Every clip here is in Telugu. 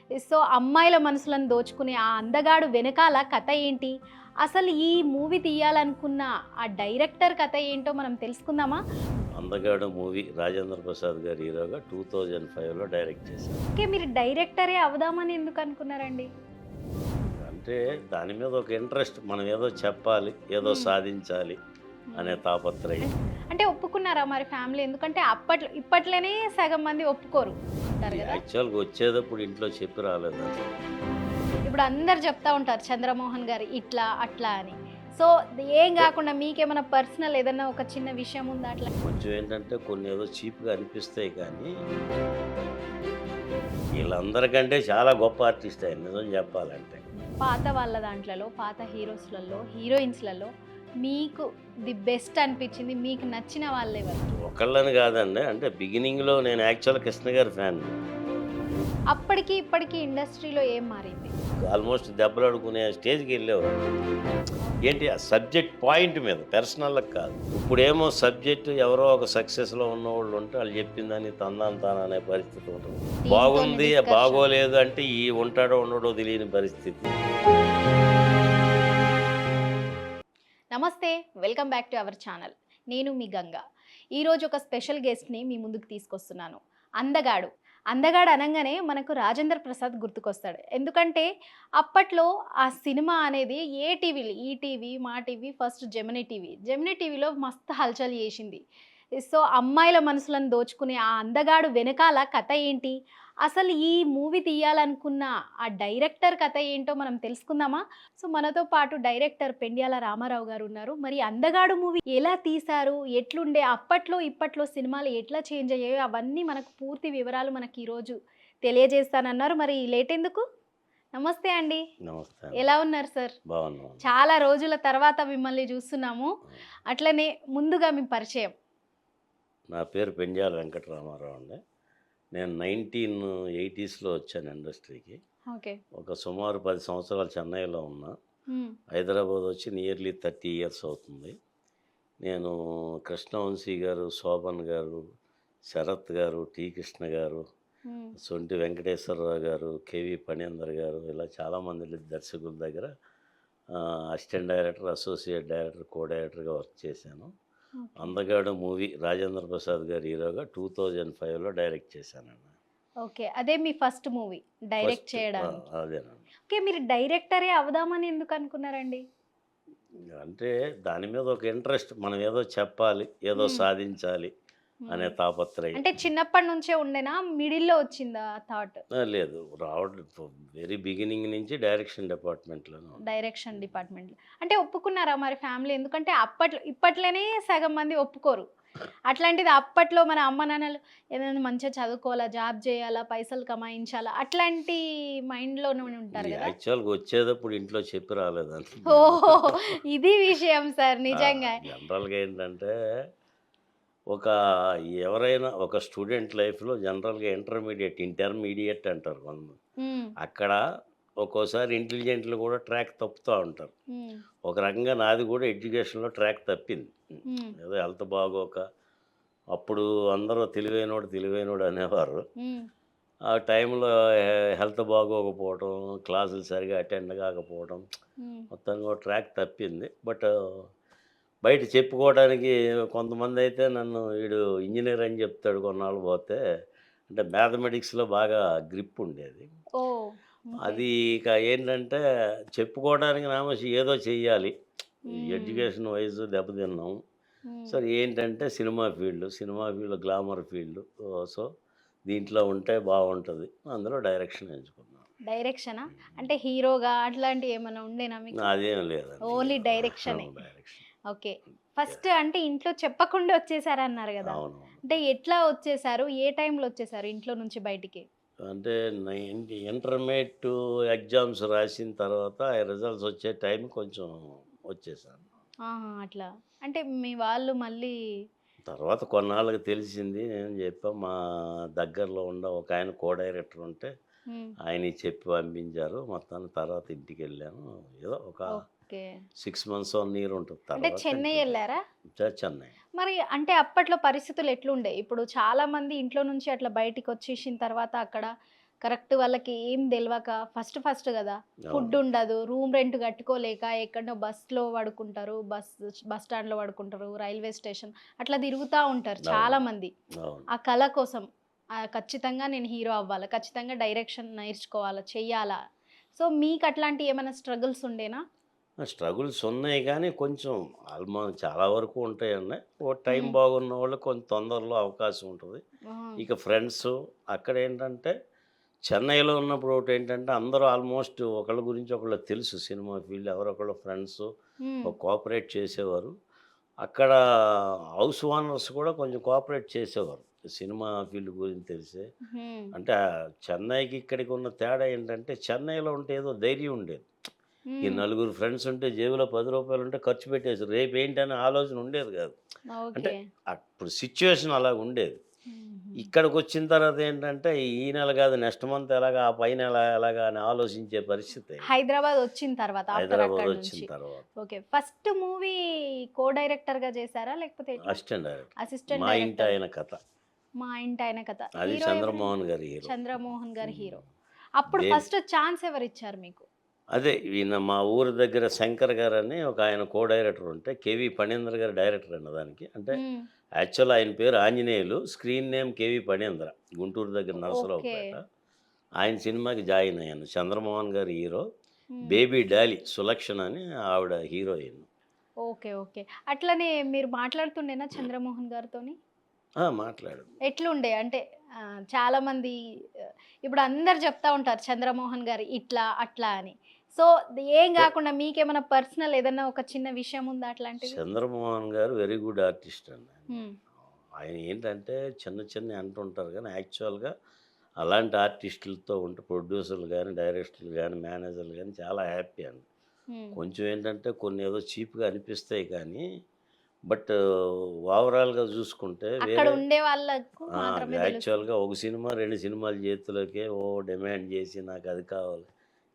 సో అమ్మాయిల మనసులను దోచుకునే ఆ అందగాడు వెనకాల కథ ఏంటి? అసలు ఈ మూవీ తీయాలనుకున్న ఆ డైరెక్టర్ కథ ఏంటో మనం తెలుసుకుందామా? 'అందగాడు' మూవీ రాజేంద్ర ప్రసాద్ గారు హీరోగా 2005లో డైరెక్ట్ చేశారు. ఓకే. మీరు డైరెక్టరే అవుదామని ఎందుకు అనుకున్నారండి? అంటే దాని మీద ఒక ఇంట్రెస్ట్, మనం ఏదో చెప్పాలి, ఏదో హ్మ్. సాధించాలి అనే హ్మ్. తాపత్రయం. అంటే ఒప్పుకున్నారా మరి ఫ్యామిలీ? ఎందుకంటే ఇప్పట్లోనే సగం మంది ఒప్పుకోరు అంటారు ఇది గదా! యాక్చువల్‌గా వచ్చేటప్పుడు ఇంట్లో చెప్పి రాలేదు. ఇప్పుడు అందరూ చెప్తా ఉంటారు 'చంద్రమోహన్' గారు ఇట్లా, అట్లా అని. సో ఏం అంటే గాకుండా మీకేమైనా పర్సనల్ ఏదన్నా ఒక చిన్న విషయం ఉందా అట్లా? కొంచెం ఏంటంటే కొన్ని ఏదో చీప్‌గా అనిపిస్తాయి కానీ, వీళ్ళందరికంటే చాలా గొప్ప ఆర్టిస్ట్ ఆయన నిజం చెప్పాలంటే. పాత వాళ్ళ దాంట్లలో, పాత హీరోస్‌లలో, హీరోయిన్స్‌లలో మీకు ది బెస్ట్ అనిపించింది, మీకు నచ్చిన వాళ్ళెవరు? ఒకళ్ళని కాదండి. అంటే బిగినింగ్‌లో నేను యాక్చువల్‌గా కృష్ణ గారి ఫ్యాన్‌ని. అప్పటికి, ఇప్పటికి ఇండస్ట్రీలో ఏం మారింది? ఆల్మోస్ట్ దెబ్బలాడుకునే స్టేజ్‌కి వెళ్ళేవారు. ఏంటి ఆ సబ్జెక్ట్ పాయింట్ మీద పర్సనల్‌కి కాదు. ఇప్పుడేమో సబ్జెక్ట్ ఎవరో ఒక సక్సెస్‌లో ఉన్నోళ్ళు ఉంటే వాళ్ళు చెప్పిందని తందాన తాన అనే పరిస్థితి ఉంటుంది. టీమ్‌తోని బాగుంది, డిస్కషన్. బాగోలేదు అంటే ఈ ఉంటాడో ఉండడో తెలియని పరిస్థితి. నమస్తే. Welcome back to our channel. నేను మీ గంగ. ఈరోజు ఒక స్పెషల్ గెస్ట్‌ని మీ ముందుకు తీసుకొస్తున్నాను. అందగాడు. అందగాడు అనంగానే మనకు రాజేంద్ర ప్రసాద్ గుర్తుకొస్తాడు. ఎందుకంటే అప్పట్లో ఆ సినిమా అనేది ఏ టీవీలు ఈటీవీ, మా TV, first Gemini TV. Gemini టీవీలో మస్తు హల్చల్ చేసింది. సో అమ్మాయిల మనసులను దోచుకునే ఆ అందగాడు వెనకాల కథ ఏంటి? అసలు ఈ మూవీ తీయాలనుకున్న ఆ డైరెక్టర్ కథ ఏంటో మనం తెలుసుకుందామా? సో మనతో పాటు డైరెక్టర్ పెండ్యాల రామారావు గారు ఉన్నారు. మరి 'అందగాడు' మూవీ ఎలా తీశారు? ఎట్లుండే? అప్పట్లో, ఇప్పట్లో సినిమాలు ఎట్లా చేంజ్ అయ్యాయో అవన్నీ మనకు పూర్తి వివరాలు మనకి ఈరోజు తెలియజేస్తానన్నారు. మరి లేట్ ఎందుకు? నమస్తే అండి. నమస్తే అండి. ఎలా ఉన్నారు సార్? బాగున్నాను. చాలా రోజుల తర్వాత మిమ్మల్ని చూస్తున్నాము. అట్లనే ముందుగా మీ పరిచయం. నా పేరు పెండ్యాల వెంకటరామారావు అండి. నేను 1980స్‌లో వచ్చాను ఇండస్ట్రీకి. ఓకే. ఒక సుమారు 10 సంవత్సరాలు చెన్నైలో ఉన్నా. హ్మ్. హైదరాబాద్ వచ్చి నియర్లీ 30 ఇయర్స్ అవుతుంది. నేను కృష్ణవంశీ గారు, శోభన్ గారు, శరత్ గారు, టి. కృష్ణ గారు, హ్మ్. సొంటి వెంకటేశ్వరరావు గారు, కెవి ఫణీందర్ గారు ఇలా చాలామంది దర్శకుల దగ్గర అసిస్టెంట్ డైరెక్టర్, అసోసియేట్ డైరెక్టర్, కో డైరెక్టర్‌గా వర్క్ చేశాను. ఓకే. 'అందగాడు' మూవీ రాజేంద్ర ప్రసాద్ గారి హీరోగా 2005లో డైరెక్ట్ చేశానండి. ఓకే. అదే మీ ఫస్ట్ మూవీ డైరెక్ట్ ఫస్ట్ చేయడానికి. అదేనండి. ఓకే. మీరు డైరెక్టరే అవుదామని ఎందుకు అనుకున్నారండి? అంటే దాని మీద ఒక ఇంట్రెస్ట్, మనం ఏదో చెప్పాలి, ఏదో హ్మ్. సాధించాలి హ్మ్. అనే తాపత్రయం. అంటే చిన్నప్పటి నుంచే ఉండేనా? మిడిల్‌లో వచ్చిందా ఆ థాట్? లేదు, రావడం వెరీ బిగినింగ్ నుంచి డైరెక్షన్ డిపార్ట్మెంట్‌లోనే ఉన్నా. డైరెక్షన్ డిపార్ట్‌మెంట్‌లో. అంటే ఒప్పుకున్నారా మరి ఫ్యామిలీ? ఎందుకంటే ఇప్పట్లోనే సగం మంది ఒప్పుకోరు. అట్లాంటిది అప్పట్లో మన అమ్మ నాన్నలు ఏదైనా మంచిగా చదువుకోవాలా, జాబ్ చేయాలా, పైసలు కమాయించాలా అట్లాంటి మైండ్‌లోనే ఉంటారు గదా! యాక్చువల్‌గా వచ్చేటప్పుడు ఇంట్లో చెప్పి రాలేదండి. ఓహ్! ఇది విషయం సార్ నిజంగా. జనరల్‌గా ఏంటంటే ఒక ఎవరైనా ఒక స్టూడెంట్ లైఫ్‌లో జనరల్‌గా ఇంటర్మీడియేట్ అంటారు కొంతమంది. హ్మ్. అక్కడ ఒక్కోసారి ఇంటెలిజెంట్లు కూడా ట్రాక్ తప్పుతా ఉంటారు. హ్మ్. ఒక రకంగా నాది కూడా ఎడ్యుకేషన్‌లో ట్రాక్ తప్పింది. హ్మ్. ఏదో హెల్త్ బాగోక అప్పుడు అందరూ తెలివైనోడు, తెలివైనోడు అనేవారు. హ్మ్. ఆ టైంలో హెల్త్ బాగోకపోవడం, క్లాసులు సరిగ్గా అటెండ్ కాకపోవడం, హ్మ్. మొత్తంగా ఓ ట్రాక్ తప్పింది. బట్ బయట చెప్పుకోవడానికి కొంతమందయితే నన్ను వీడు ఇంజినీర్ అని చెప్తాడు కొన్నాళ్ళు పోతే. అంటే మ్యాథమెటిక్స్‌లో బాగా గ్రిప్ ఉండేది. ఓహ్! ఓకే. అది ఇక ఏంటంటే చెప్పుకోవడానికి నామోషి ఏదో చెయ్యాలి. హ్మ్. ఎడ్యుకేషన్ వైస్ దెబ్బతిన్నాం. హ్మ్. సరే ఏంటంటే cinema field glamour field. So, దీంట్లో ఉంటే బావుంటది. అందులో డైరెక్షన్ ఎంచుకున్నాను. డైరెక్షనా? హ్మ్. అంటే హీరోగా అట్లాంటియేమన్నా ఉండేనా మీకు? అదేం లేదండి. ఓన్లీ డైరెక్షనే. డైరెక్షన్. ఓకే. యాహ్! ఫస్ట్ అంటే ఇంట్లో చెప్పకుండా వచ్చేసారన్నారు గదా! అవునవును. అంటే ఎట్లా వచ్చేసారు? ఏ టైంలో వచ్చేసారు ఇంట్లో నుంచి బయటికి? అంటే ఇంటర్మీడియేట్ ఎగ్జామ్స్ రాసిన తర్వాత ఆ రిజల్ట్స్ వచ్చే టైం కొంచెం వచ్చేసాను. ఆహా! అట్లా. అంటే మీ వాళ్ళు మళ్ళీ తర్వాత కొన్నాళ్ళకి తెలిసింది. నేను చెప్పా మా దగ్గరలో ఉన్న ఒకాయన కో డైరెక్టర్ ఉంటే హ్మ్. ఆయనకి చెప్పి పంపించారు. మొత్తానికి తర్వాత ఇంటికెళ్ళాను. ఏదో ఒక ఓకే. 6 మంత్స్, 1 ఇయర్ ఉంటుంది. అంటే తర్వాత చెన్నై ఇంట్లో ఎళ్లారా? చెన్నై. మరి అంటే అప్పట్లో పరిస్థితులు ఎట్లుండే? ఇప్పుడు చాలామంది ఇంట్లో నుంచి అట్లా బయటికొచ్చేసిన తర్వాత అక్కడ కరెక్ట్ వాళ్ళకి ఏం తెలియక ఫస్ట్ కదా, ఫుడ్ అవును. ఉండదు, రూమ్ రెంట్ కట్టుకోలేక ఎక్కడో బస్లో పడుకుంటారు, బస్ స్టాండ్లో పడుకుంటారు, రైల్వే స్టేషన్ అట్లా తిరుగుతూ ఉంటారు అవును. చాలా మంది. అవును. ఆ కళ కోసం ఖచ్చితంగా నేను హీరో అవ్వాలి, ఖచ్చితంగా డైరెక్షన్ నేర్చుకోవాలా, చెయ్యాలా. సో మీకు అట్లాంటి ఏమైనా స్ట్రగుల్స్ ఉండేనా? స్ట్రగుల్స్ ఉన్నాయి కానీ కొంచెం చాలా వరకు ఉంటాయండి. ఓ టైం ఉమ్, బాగున్న వాళ్ళు కొంచెం తొందరలో అవకాశం ఉంటుంది. ఆ, ఇక ఫ్రెండ్స్ అక్కడేంటంటే చెన్నైలో ఉన్నప్పుడు ఒకటేంటంటే అందరూ ఆల్మోస్ట్ ఒకళ్ళ గురించి ఒకళ్ళకి తెలుసు. సినిమా ఫీల్డ్ ఎవరొకళ్ళు ఫ్రెండ్సు ఉమ్, కోఆపరేట్ చేసేవారు. అక్కడ హౌస్ ఓనర్స్ కూడా కొంచెం కోఆపరేట్ చేసేవారు. సినిమా ఫీల్డ్ గురించి తెలిసే. ఉమ్, అంటే చెన్నైకి ఇక్కడికి ఉన్న తేడా ఏంటంటే చెన్నైలో ఉంటే ఏదో ధైర్యం ఉండేది. ఈ ఉమ్, నలుగురు ఫ్రెండ్స్ ఉంటే జేబులో రూ. 10 ఉంటే ఖర్చు పెట్టేసారు. రేపేంటనే ఆలోచన ఉండేది కాదు. అంటే ఓకే. అప్పుడు సిట్యుయేషన్ అలాగుండేది. ఉమ్. ఇక్కడికొచ్చిన తర్వాత ఏంటంటే, ఈ నెల కాదు నెక్స్ట్ మంత్ ఎలాగా, ఆ పై నెల ఎలాగా అని ఆలోచించే పరిస్థితి అయింది. హైదరాబాద్ వచ్చిన తర్వాత ఆఫ్టర్ హైదరాబాద్ అక్కడి వచ్చిన నుంచి. తర్వాత. ఓకే. ఫస్ట్ మూవీ కో డైరెక్టర్‌గా చేసారా? లేకపోతే ఎట్లా? Assistant director. అసిస్టెంట్ 'మా ఇంటి డైరెక్టర్. ఆయన కథ' 'మా ఇంటాయన కథ.' అది హీరో ఎవరండి? చంద్రమోహన్ గారి హీరో. చంద్రమోహన్ గారి హీరో. హ్మ్. అప్పుడు బేబీ ఫస్ట్ ఛాన్స్ ఎవరిచ్చారు మీకు? అదే ఈయన మా ఊరి దగ్గర శంకర్ గారని ఒక ఆయన కో డైరెక్టర్ ఉంటే, 'కేవీ ఫణీంద్ర' గారు డైరెక్టర్ అండి దానికి. అంటే హ్మ్. యాక్చువల్ ఆయన పేరు Anjaneyulu. Screen name 'KV Phanindra.' Guntur దగ్గర ఓకే. నరసరావుపేట. ఆయన సినిమాకి జాయిన్ అయ్యాను. చంద్రమోహన్ గారి హీరో. హ్మ్. బేబీ డాలీ సులక్షణ అని ఆవిడ హీరోయిన్. ఓకే. ఓకే. అట్లనే మీరు మాట్లాడుతుండేనా చంద్రమోహన్ గారితోని? మాట్లాడాం. ఎట్లుండే? అంటే చాలామంది ఇప్పుడు అందరూ చెప్తా ఉంటారు చంద్రమోహన్ గారు ఇట్లా, అట్లా అని. సో, ఏం అంటే గాకుండా మీకేమైనా పర్సనల్ ఏదన్నా ఒక చిన్న విషయం ఉందా అట్లాంటిది? చంద్రమోహన్ గారు వెరీ గుడ్ ఆర్టిస్ట్ అండి. హ్మ్. ఆయన ఏంటంటే చిన్న చిన్నవి అంటుంటారు కానీ యాక్చువల్‌గా అలాంటి ఆర్టిస్టులతో ఉంటే ప్రొడ్యూసర్లు గాని, డైరెక్టర్లు గాని, మేనేజర్లు గాని చాలా హ్యాపీ అండి. హ్మ్. కొంచెం ఏంటంటే కొన్ని ఏదో చీప్‌గా అనిపిస్తాయి కానీ బట్ ఓవరాల్‌గా చూసుకుంటే అక్కడ వేరే ఉండే వాళ్ళకు మాత్రమే తెలుస్తది. యాక్చువల్‌గా ఒక సినిమా, 2 సినిమాలు చేతిలోకే డిమాండ్ చేసి నాకది కావాలి,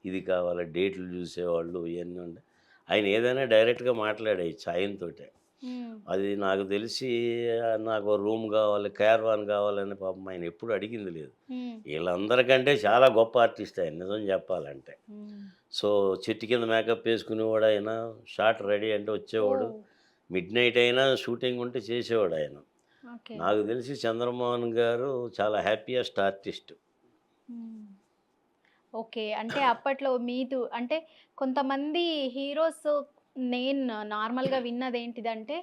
ఇది కావాలి, డేట్లు చూసేవాళ్ళు ఇయన్నీ ఉండే. ఆయన ఏదైనా డైరెక్ట్‌గా మాట్లాడేయచ్చు ఆయనతోటే. హ్మ్. అది నాకు తెలిసి నాకు రూమ్ కావాలి, క్యారవాన్ కావాలని పాపం ఆయన ఎప్పుడు అడిగింది లేదు. హ్మ్. వీళ్ళందరికంటే చాలా గొప్ప ఆర్టిస్ట్ ఆయన నిజం చెప్పాలంటే. హ్మ్. సో, చెట్టు కింద మేకప్ ఏసుకునేవాడు ఆయన. షాట్ రెడీ అంటే వచ్చేవాడు. ఓహ్! మిడ్‌నైట్ అయినా షూటింగ్ ఉంటే చేసేవాడాయన. ఓకే. నాకు తెలిసి చంద్రమోహన్ గారు చాలా హ్యాపీయెస్ట్ ఆర్టిస్ట్. హ్మ్. ఓకే. అంటే అప్పట్లో అంటే కొంతమంది హీరోస్ నేను నార్మల్‌గా విన్నదేంటిదంటే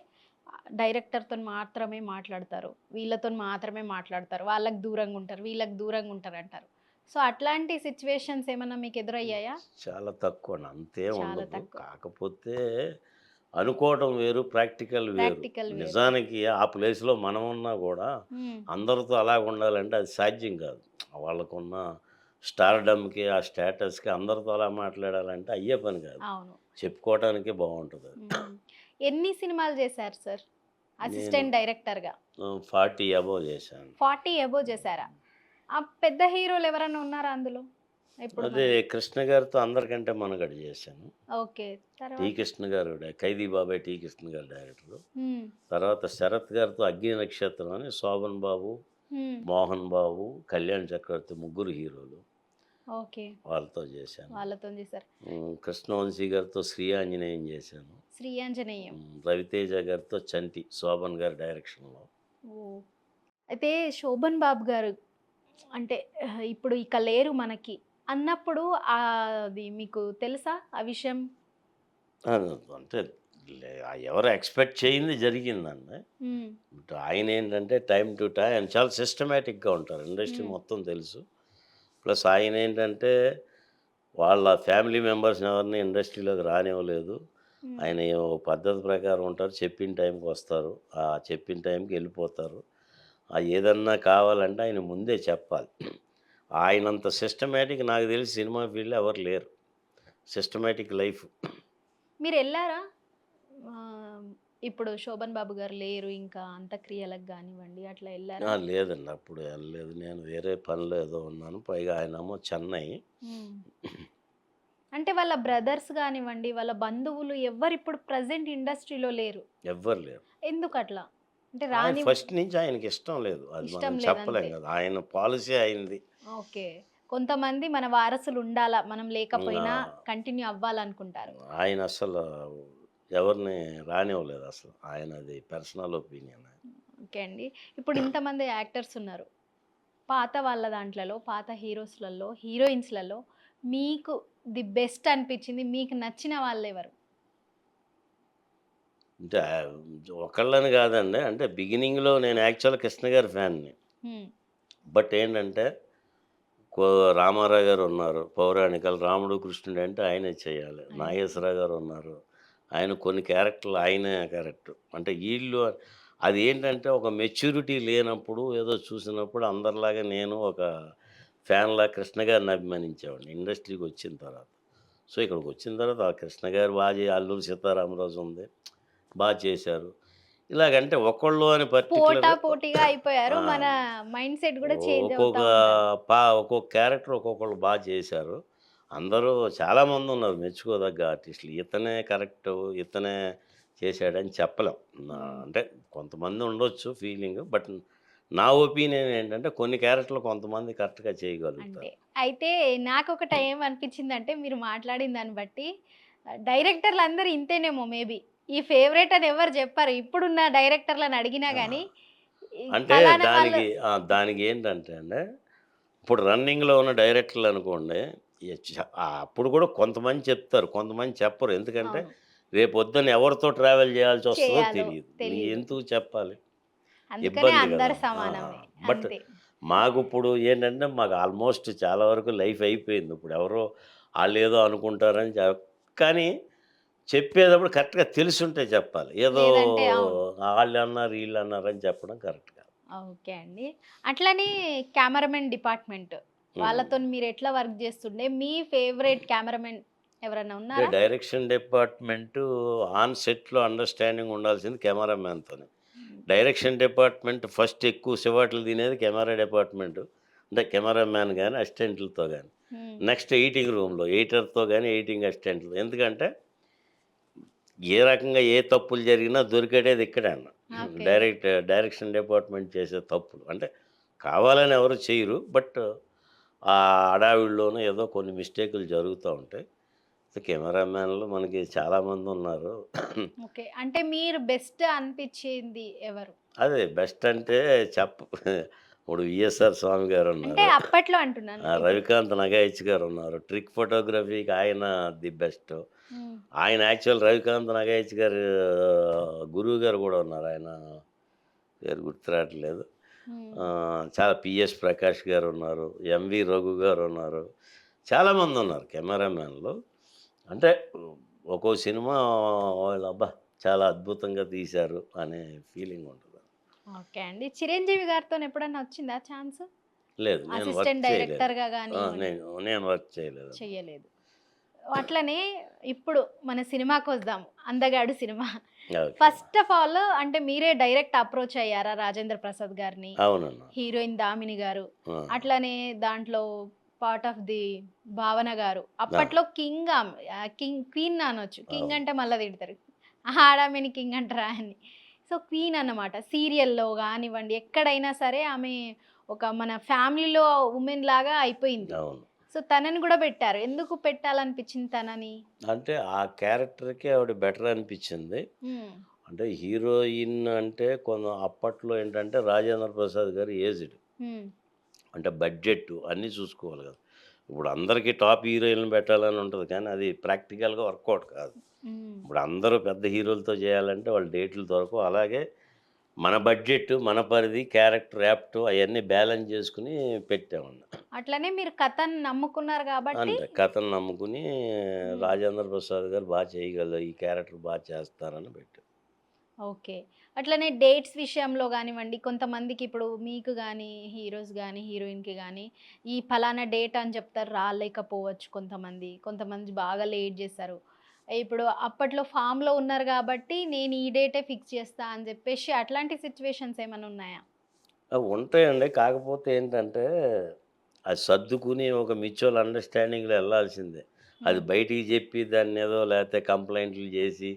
డైరెక్టర్‌తోని మాత్రమే మాట్లాడతారు. వీళ్ళతోని మాత్రమే మాట్లాడతారు. వాళ్ళకి దూరంగుంటారు. వీళ్ళకి దూరంగుంటారంటారు. సో, అట్లాంటి సిట్యుయేషన్స్ ఏమన్నా మీకు ఎదురయ్యాయా? చాలా తక్కువండి. అంతేం చాలా ఉండదు. తక్కువ. కాకపోతే అనుకోవటం వేరు, ప్రాక్టికల్ వేరు. ప్రాక్టికల్ వేరు. నిజానికి ఆ ప్లేస్‌లో మనం ఉన్నా గూడా హ్మ్. అందరితో అలాగుండాలంటే అది సాధ్యం కాదు. వాళ్ళకున్న స్టార్‌డమ్‌కి, ఆ స్టేటస్‌కి అందరితో అలా మాట్లాడాలంటే అయ్యే పని కాదు. అవును. చెప్పుకోవటానికే బావుంటదది. హ్మ్. ఎన్ని సినిమాలు చేశారు సార్ నేను అసిస్టెంట్ డైరెక్టర్‌గా? 40 అబోవ్ చేశాను. 40 అబోవ్ చేశారా? ఆ పెద్ద హీరోలు ఎవరన్నా ఉన్నారా అందులో? ఇప్పుడు అదే మనం 'కృష్ణ' గారితో అందరికంటే మనగడ చేశాను. ఓకే. 'టీ తర్వాత? కృష్ణ' గారు 'ఖైదీ బాబాయ్' 'టీ కృష్ణ' గారు డైరెక్టరు. హ్మ్. తర్వాత 'శరత్' గారితో 'అగ్ని నక్షత్రం' అని 'శోభన్ బాబు, హ్మ్. 'మోహన్ బాబు, కళ్యాణ్ చక్రవర్తి' ముగ్గురు హీరోలు. ఓకే. వాళ్ళతో చేశాను. వాళ్ళతోని చేశారు. 'కృష్ణవంశీ' గారితో 'శ్రీ ఆంజనేయం' చేశాను. 'శ్రీ ఆంజనేయం.' 'రవితేజ' గారితో 'చంటి' శోభన్ గారి డైరెక్షన్‌లో. ఓహ్! అయితే 'శోభన్ బాబు' గారు అంటే ఇప్పుడు ఇక లేరు మనకి అన్నప్పుడు అది మీకు తెలుసా ఆ విషయం? ఆ! అంటే ఎవరు ఎక్స్‌పెక్ట్ చేయంది జరిగిందండి. హ్మ్. బట్ ఆయనేంటంటే టైమ్ టు టైమ్ ఆయన చాలా సిస్టమాటిక్‌గా ఉంటారు. ఇండస్ట్రీ హ్మ్. మొత్తం తెలుసు. ప్లస్ ఆయనేంటంటే వాళ్ళ ఫ్యామిలీ మెంబర్స్‌ని ఎవరిని ఇండస్ట్రీలోకి రానివ్వలేదు. హ్మ్. ఆయన ఓ పద్ధతి ప్రకారం ఉంటారు. చెప్పిన టైంకి వస్తారు. చెప్పిన టైంకి ఎళ్ళిపోతారు. ఏదన్నా కావాలంటే ఆయన ముందే చెప్పాలి. ఆయనంత సిస్టమాటిక్ నాకు తెలిసి సినిమా ఫీల్డ్‌లో ఎవరు లేరు. Systematic life. మీరెళ్లారా? ఆహ్, ఇప్పుడు 'శోభన్ బాబు' గారు లేరు ఇంకా అంత్యక్రియలకు గానివ్వండి అట్లా ఎళ్లారా? లేదండి. అప్పుడు వెళ్ళలేదు. నేను వేరే పనిలో ఏదో ఉన్నాను. పైగా ఆయనేమో చెన్నై. హ్మ్. అంటే వాళ్ళ బ్రదర్స్ గానివ్వండి, వాళ్ళ బంధువులు ఎవ్వరిప్పుడు ప్రెజెంట్ ఇండస్ట్రీలో లేరు. ఎవ్వరు లేరు. ఎందుకట్లా? అంటే ఆయన ఫస్ట్ నుంచి ఆయనకిష్టం లేదు. అది మనం ఇష్టం చెప్పలేం లేదంతే. గదా! ఆయన పాలిసీ ఆయనది. ఓకే. కొంతమంది మన వారసులు ఉండాలా, మనం లేకపోయినా ఆ, కంటిన్యూ అవ్వాలనుకుంటారు. ఆయన అసలు ఎవరిని రానివ్వలేదు అసలు. ఆయనది పర్సనల్ ఒపీనియన్. ఓకే అండి. ఇప్పుడు ఇంతమంది యాక్టర్స్ ఉన్నారు. పాత వాళ్ళ దాంట్లలో, పాత హీరోస్‌లలో, హీరోయిన్స్‌లలో మీకు ది బెస్ట్ అనిపించింది, మీకు నచ్చిన వాళ్ళెవరు? అంటే ఒకళ్ళని కాదండి. అంటే బిగినింగ్‌లో నేను యాక్చువల్‌గా కృష్ణ గారి ఫ్యాన్‌ని. హ్మ్. బట్ ఏంటంటే కో రామారావు గారు ఉన్నారు. పౌరాణికాలు రాముడు, కృష్ణుడు అంటే ఆయనే చేయాలి. ఆయన. నాగేశ్వరరావు గారు ఉన్నారు. ఆయన కొన్ని క్యారెక్టర్లు ఆయనే కరెక్ట్. అంటే ఈళ్ళు అది ఏంటంటే ఒక మెచ్యూరిటీ లేనప్పుడు ఏదో చూసినప్పుడు అందరిలాగా నేను ఒక ఫ్యాన్‌లా కృష్ణ గారిని అభిమానించేవాడిని ఇండస్ట్రీకి వచ్చిన తర్వాత. సో, ఇక్కడికొచ్చిన తర్వాత ఆ కృష్ణ గారు అల్లూరి సీతారామరాజు ఉంది. చేశారు. ఇలాగంటే ఒకళ్ళు అని పర్టిక్యులర్‌గా పోటాపోటీగా అయిపోయారు. ఆ! మన మైండ్ సెట్ గూడా చేంజ్ అవుతా ఒక్కొక్క ఉంటది. ఒక్కొక్క క్యారెక్టర్ ఒక్కొక్కళ్ళు చేశారు. అందరూ చాలామందున్నారు మెచ్చుకోదగ్గ ఆర్టిస్టులు. ఇతనే కరెక్టు, ఇతనే చేశాడని చెప్పలేం. హ్మ్. అంటే కొంతమంది ఉండొచ్చు ఫీలింగు. బట్ నా ఒపీనియన్ ఏంటంటే కొన్ని క్యారెక్టర్లు కొంతమంది కరెక్ట్‌గా అంటే. చేయగలుగుతారు. అయితే నాకొకటి ఏమనిపించిందంటే మీరు మాట్లాడిన దాన్ని బట్టి డైరెక్టర్లందరూ ఇంతేనేమో మేబీ. ఈ ఫేవరెట్ అని ఎవరు చెప్పరు. ఇప్పుడున్న డైరెక్టర్లని అడిగినా ఆ! గానీ, ఈ అంటే ఫలానా వాళ్ళు దానికి ఏంటంటే అండి, ఇప్పుడు రన్నింగ్‌లో ఉన్న డైరెక్టర్‌లనుకోండి, అప్పుడు కూడా కొంతమంది చెప్తారు. కొంతమంది చెప్పరు. ఎందుకంటే అవును. రేపొద్దున ఎవరితో ట్రావెల్ చేయాల్సొస్తదో చేయాలో తెలీదు. తెలీదు. ఎందుకు చెప్పాలి? అందుకనే ఇబ్బంది గదా! అందరు సమానమే. బట్ అంతే. మాకిప్పుడు ఏంటంటే, మాకు ఆల్మోస్ట్ చాలా వరకు లైఫ్ అయిపోయింది. ఇప్పుడెవరో ఆళ్ళేదో అనుకుంటారని కానీ చెప్పేటప్పుడు కరెక్ట్‌గా తెలిసుంటే చెప్పాలి. ఏదో లేదంటే అవును. ఆళ్ళన్నారు, ఈళ్ళన్నారని చెప్పడం కరెక్ట్ కాదు. ఓకే అండి. అట్లనే కెమెరామెన్ డిపార్ట్‌మెంట్ హ్మ్. వాళ్ళతోని మీరెట్లా వర్క్ జేస్తుండే? మీ ఫేవరెట్ కెమెరామెన్ ఎవరన్నా అంటే ఉన్నారా? డైరెక్షన్ డిపార్ట్‌మెంటు ఆన్ సెట్‌లో అండర్‌స్టాండింగ్ ఉండాల్సింది కెమెరామ్యాన్‌తోనే. ఓకే. డైరెక్షన్ డిపార్ట్‌మెంట్ ఫస్ట్ ఎక్కువ చివాట్లు తినేది కెమెరా డిపార్ట్‌మెంటు. అంటే కెమెరామ్యాన్ గాని, అసిస్టెంట్‌లతో గాని. హ్మ్. నెక్స్ట్ ఎడిటింగ్ రూమ్‌లో ఎడిటర్‌తో గాని, ఎడిటింగ్ అసిస్టెంట్‌లు. ఎందుకంటే ఏ రకంగా ఏ తప్పులు జరిగినా దొరికేడేది ఇక్కడే అన్న. ఓకే. డైరెక్షన్ డిపార్ట్‌మెంట్ చేసే తప్పులు. అంటే కావాలని ఎవరు చేయరు. బట్ ఆ హడావిడిలోనో ఏదో కొన్ని మిస్టేకులు జరుగుతా ఉంటాయి. సో, కెమెరామ్యాన్‌లు మనకి చాలామందున్నారు. ఓకే. అంటే మీరు బెస్ట్ అనిపిచ్చింది ఎవరు? అదే బెస్ట్ అంటే ఇప్పుడు విఎస్ఆర్ స్వామి అంటే గారున్నారు. అప్పట్లో అంటున్నాను. ఇప్పుడు రవికాంత్ నగాయిచ్ గారున్నారు. ట్రిక్ ఫోటోగ్రఫీకి ఆయన ది బెస్ట్. హ్మ్. ఆయన యాక్చువల్ రవికాంత్ నగాయిచ్ గారు గురువు గారు గూడా ఉన్నారు. ఆయన పేరు గుర్తు రావట్లేదు. హ్మ్. చాలా పిఎస్ ప్రకాష్ గారున్నారు. ఎంవి రఘు గారున్నారు. చాలామందున్నారు కెమెరామ్యాన్‌లు. అంటే ఒక్కో సినిమా వాళ్ళు అబ్బా! చాలా అద్భుతంగా తీశారు అనే ఫీలింగ్ ఉంటది. ఓకే అండి. చిరంజీవి గారితోని ఎప్పుడన్నా వచ్చిందా ఛాన్స్? లేదు, నేను వర్క్ అసిస్టెంట్ చేయలేదు. డైరెక్టర్‌గా గానివ్వండి. నేను వర్క్ చేయలేదమ్మా. చెయ్యలేదు. అట్లనే ఇప్పుడు మన సినిమాకొద్దాం. 'అందగాడు' cinema. Okay. First of all అంటే మీరే డైరెక్ట్ అప్రోచ్ అయ్యారా రాజేంద్ర ప్రసాద్ గారిని? అవునన్నా. హీరోయిన్ దామిని గారు. ఆ! అట్లనే దాంట్లో పార్ట్ ఆఫ్ ది భావన గారు. ఆ! అప్పట్లో కింగ్ క్వీన్ అనొచ్చు. కింగ్ అవును. అంటే మళ్ళా తిడతారు. ఆడామెని కింగ్ అంటారా అని. సో, క్వీన్ అన్నమాట. సీరియల్‌లో గానివ్వండి, ఎక్కడైనా సరే ఆమె ఒక మన ఫ్యామిలీలో వుమెన్ లాగా అయిపోయింది. అవును. సో, తనని గూడా పెట్టారు. ఎందుకు పెట్టాలనిపించింది తనని? అంటే ఆ క్యారెక్టర్‌కి ఆవిడ బెటర్ అనిపిచ్చింది. హ్మ్. అంటే హీరోయిన్ అంటే అప్పట్లో ఏంటంటే 'రాజేంద్ర ప్రసాద్' గారు ఏజ్డ్. హ్మ్. అంటే బడ్జెట్ అన్నీ చూసుకోవాలి కదా! ఇప్పుడు అందరికీ టాప్ హీరోయిన్‌లు పెట్టాలని ఉంటది. కానీ అది ప్రాక్టికల్‌గా వర్కౌట్ కాదు. హ్మ్. ఇప్పుడు అందరూ పెద్ద హీరోలతో చేయాలంటే వాళ్ళ డేట్లు దొరకవు. అలాగే మన బడ్జెట్, మన పరిధి, క్యారెక్టర్ యాప్ట్ అయన్నీ బ్యాలెన్స్ చేసుకొని పెట్టామన్న. అట్లనే మీరు కథని నమ్ముకున్నారు గాబట్టి అంతే కథను నమ్ముకుని హ్మ్. 'రాజేంద్ర ప్రసాద్' గారు చేయగలరు. ఈ క్యారెక్టర్ చేస్తారని పెట్టాం. ఓకే. అట్లనే డేట్స్ విషయంలో గానివ్వండి, కొంతమందికి ఇప్పుడు మీకు గానీ, హీరోస్ గానీ, హీరోయిన్‌కి గానీ, ఈ పలానా డేట్ అని చెప్తారు రాలేకపోవచ్చు కొంతమంది. కొంతమంది బాగా లేట్ జేస్తారు. ఇప్పుడు అప్పట్లో ఫామ్‌లో ఉన్నారు గాబట్టి, నేను ఈ డేటే ఫిక్స్ చేస్తా అని జెప్పేసి అట్లాంటి సిట్యుయేషన్స్ ఏమన్నా ఉన్నాయా? ఉంటాయండి. కాకపోతే ఏంటంటే, అది సర్దుకుని ఒక మ్యూచువల్ అండర్‌స్టాండింగ్‌లో ఎళ్ళాల్సిందే. అది హ్మ్. బయటికి జెప్పి దాన్నేదో లేతే కంప్లెయింట్లు జేసి,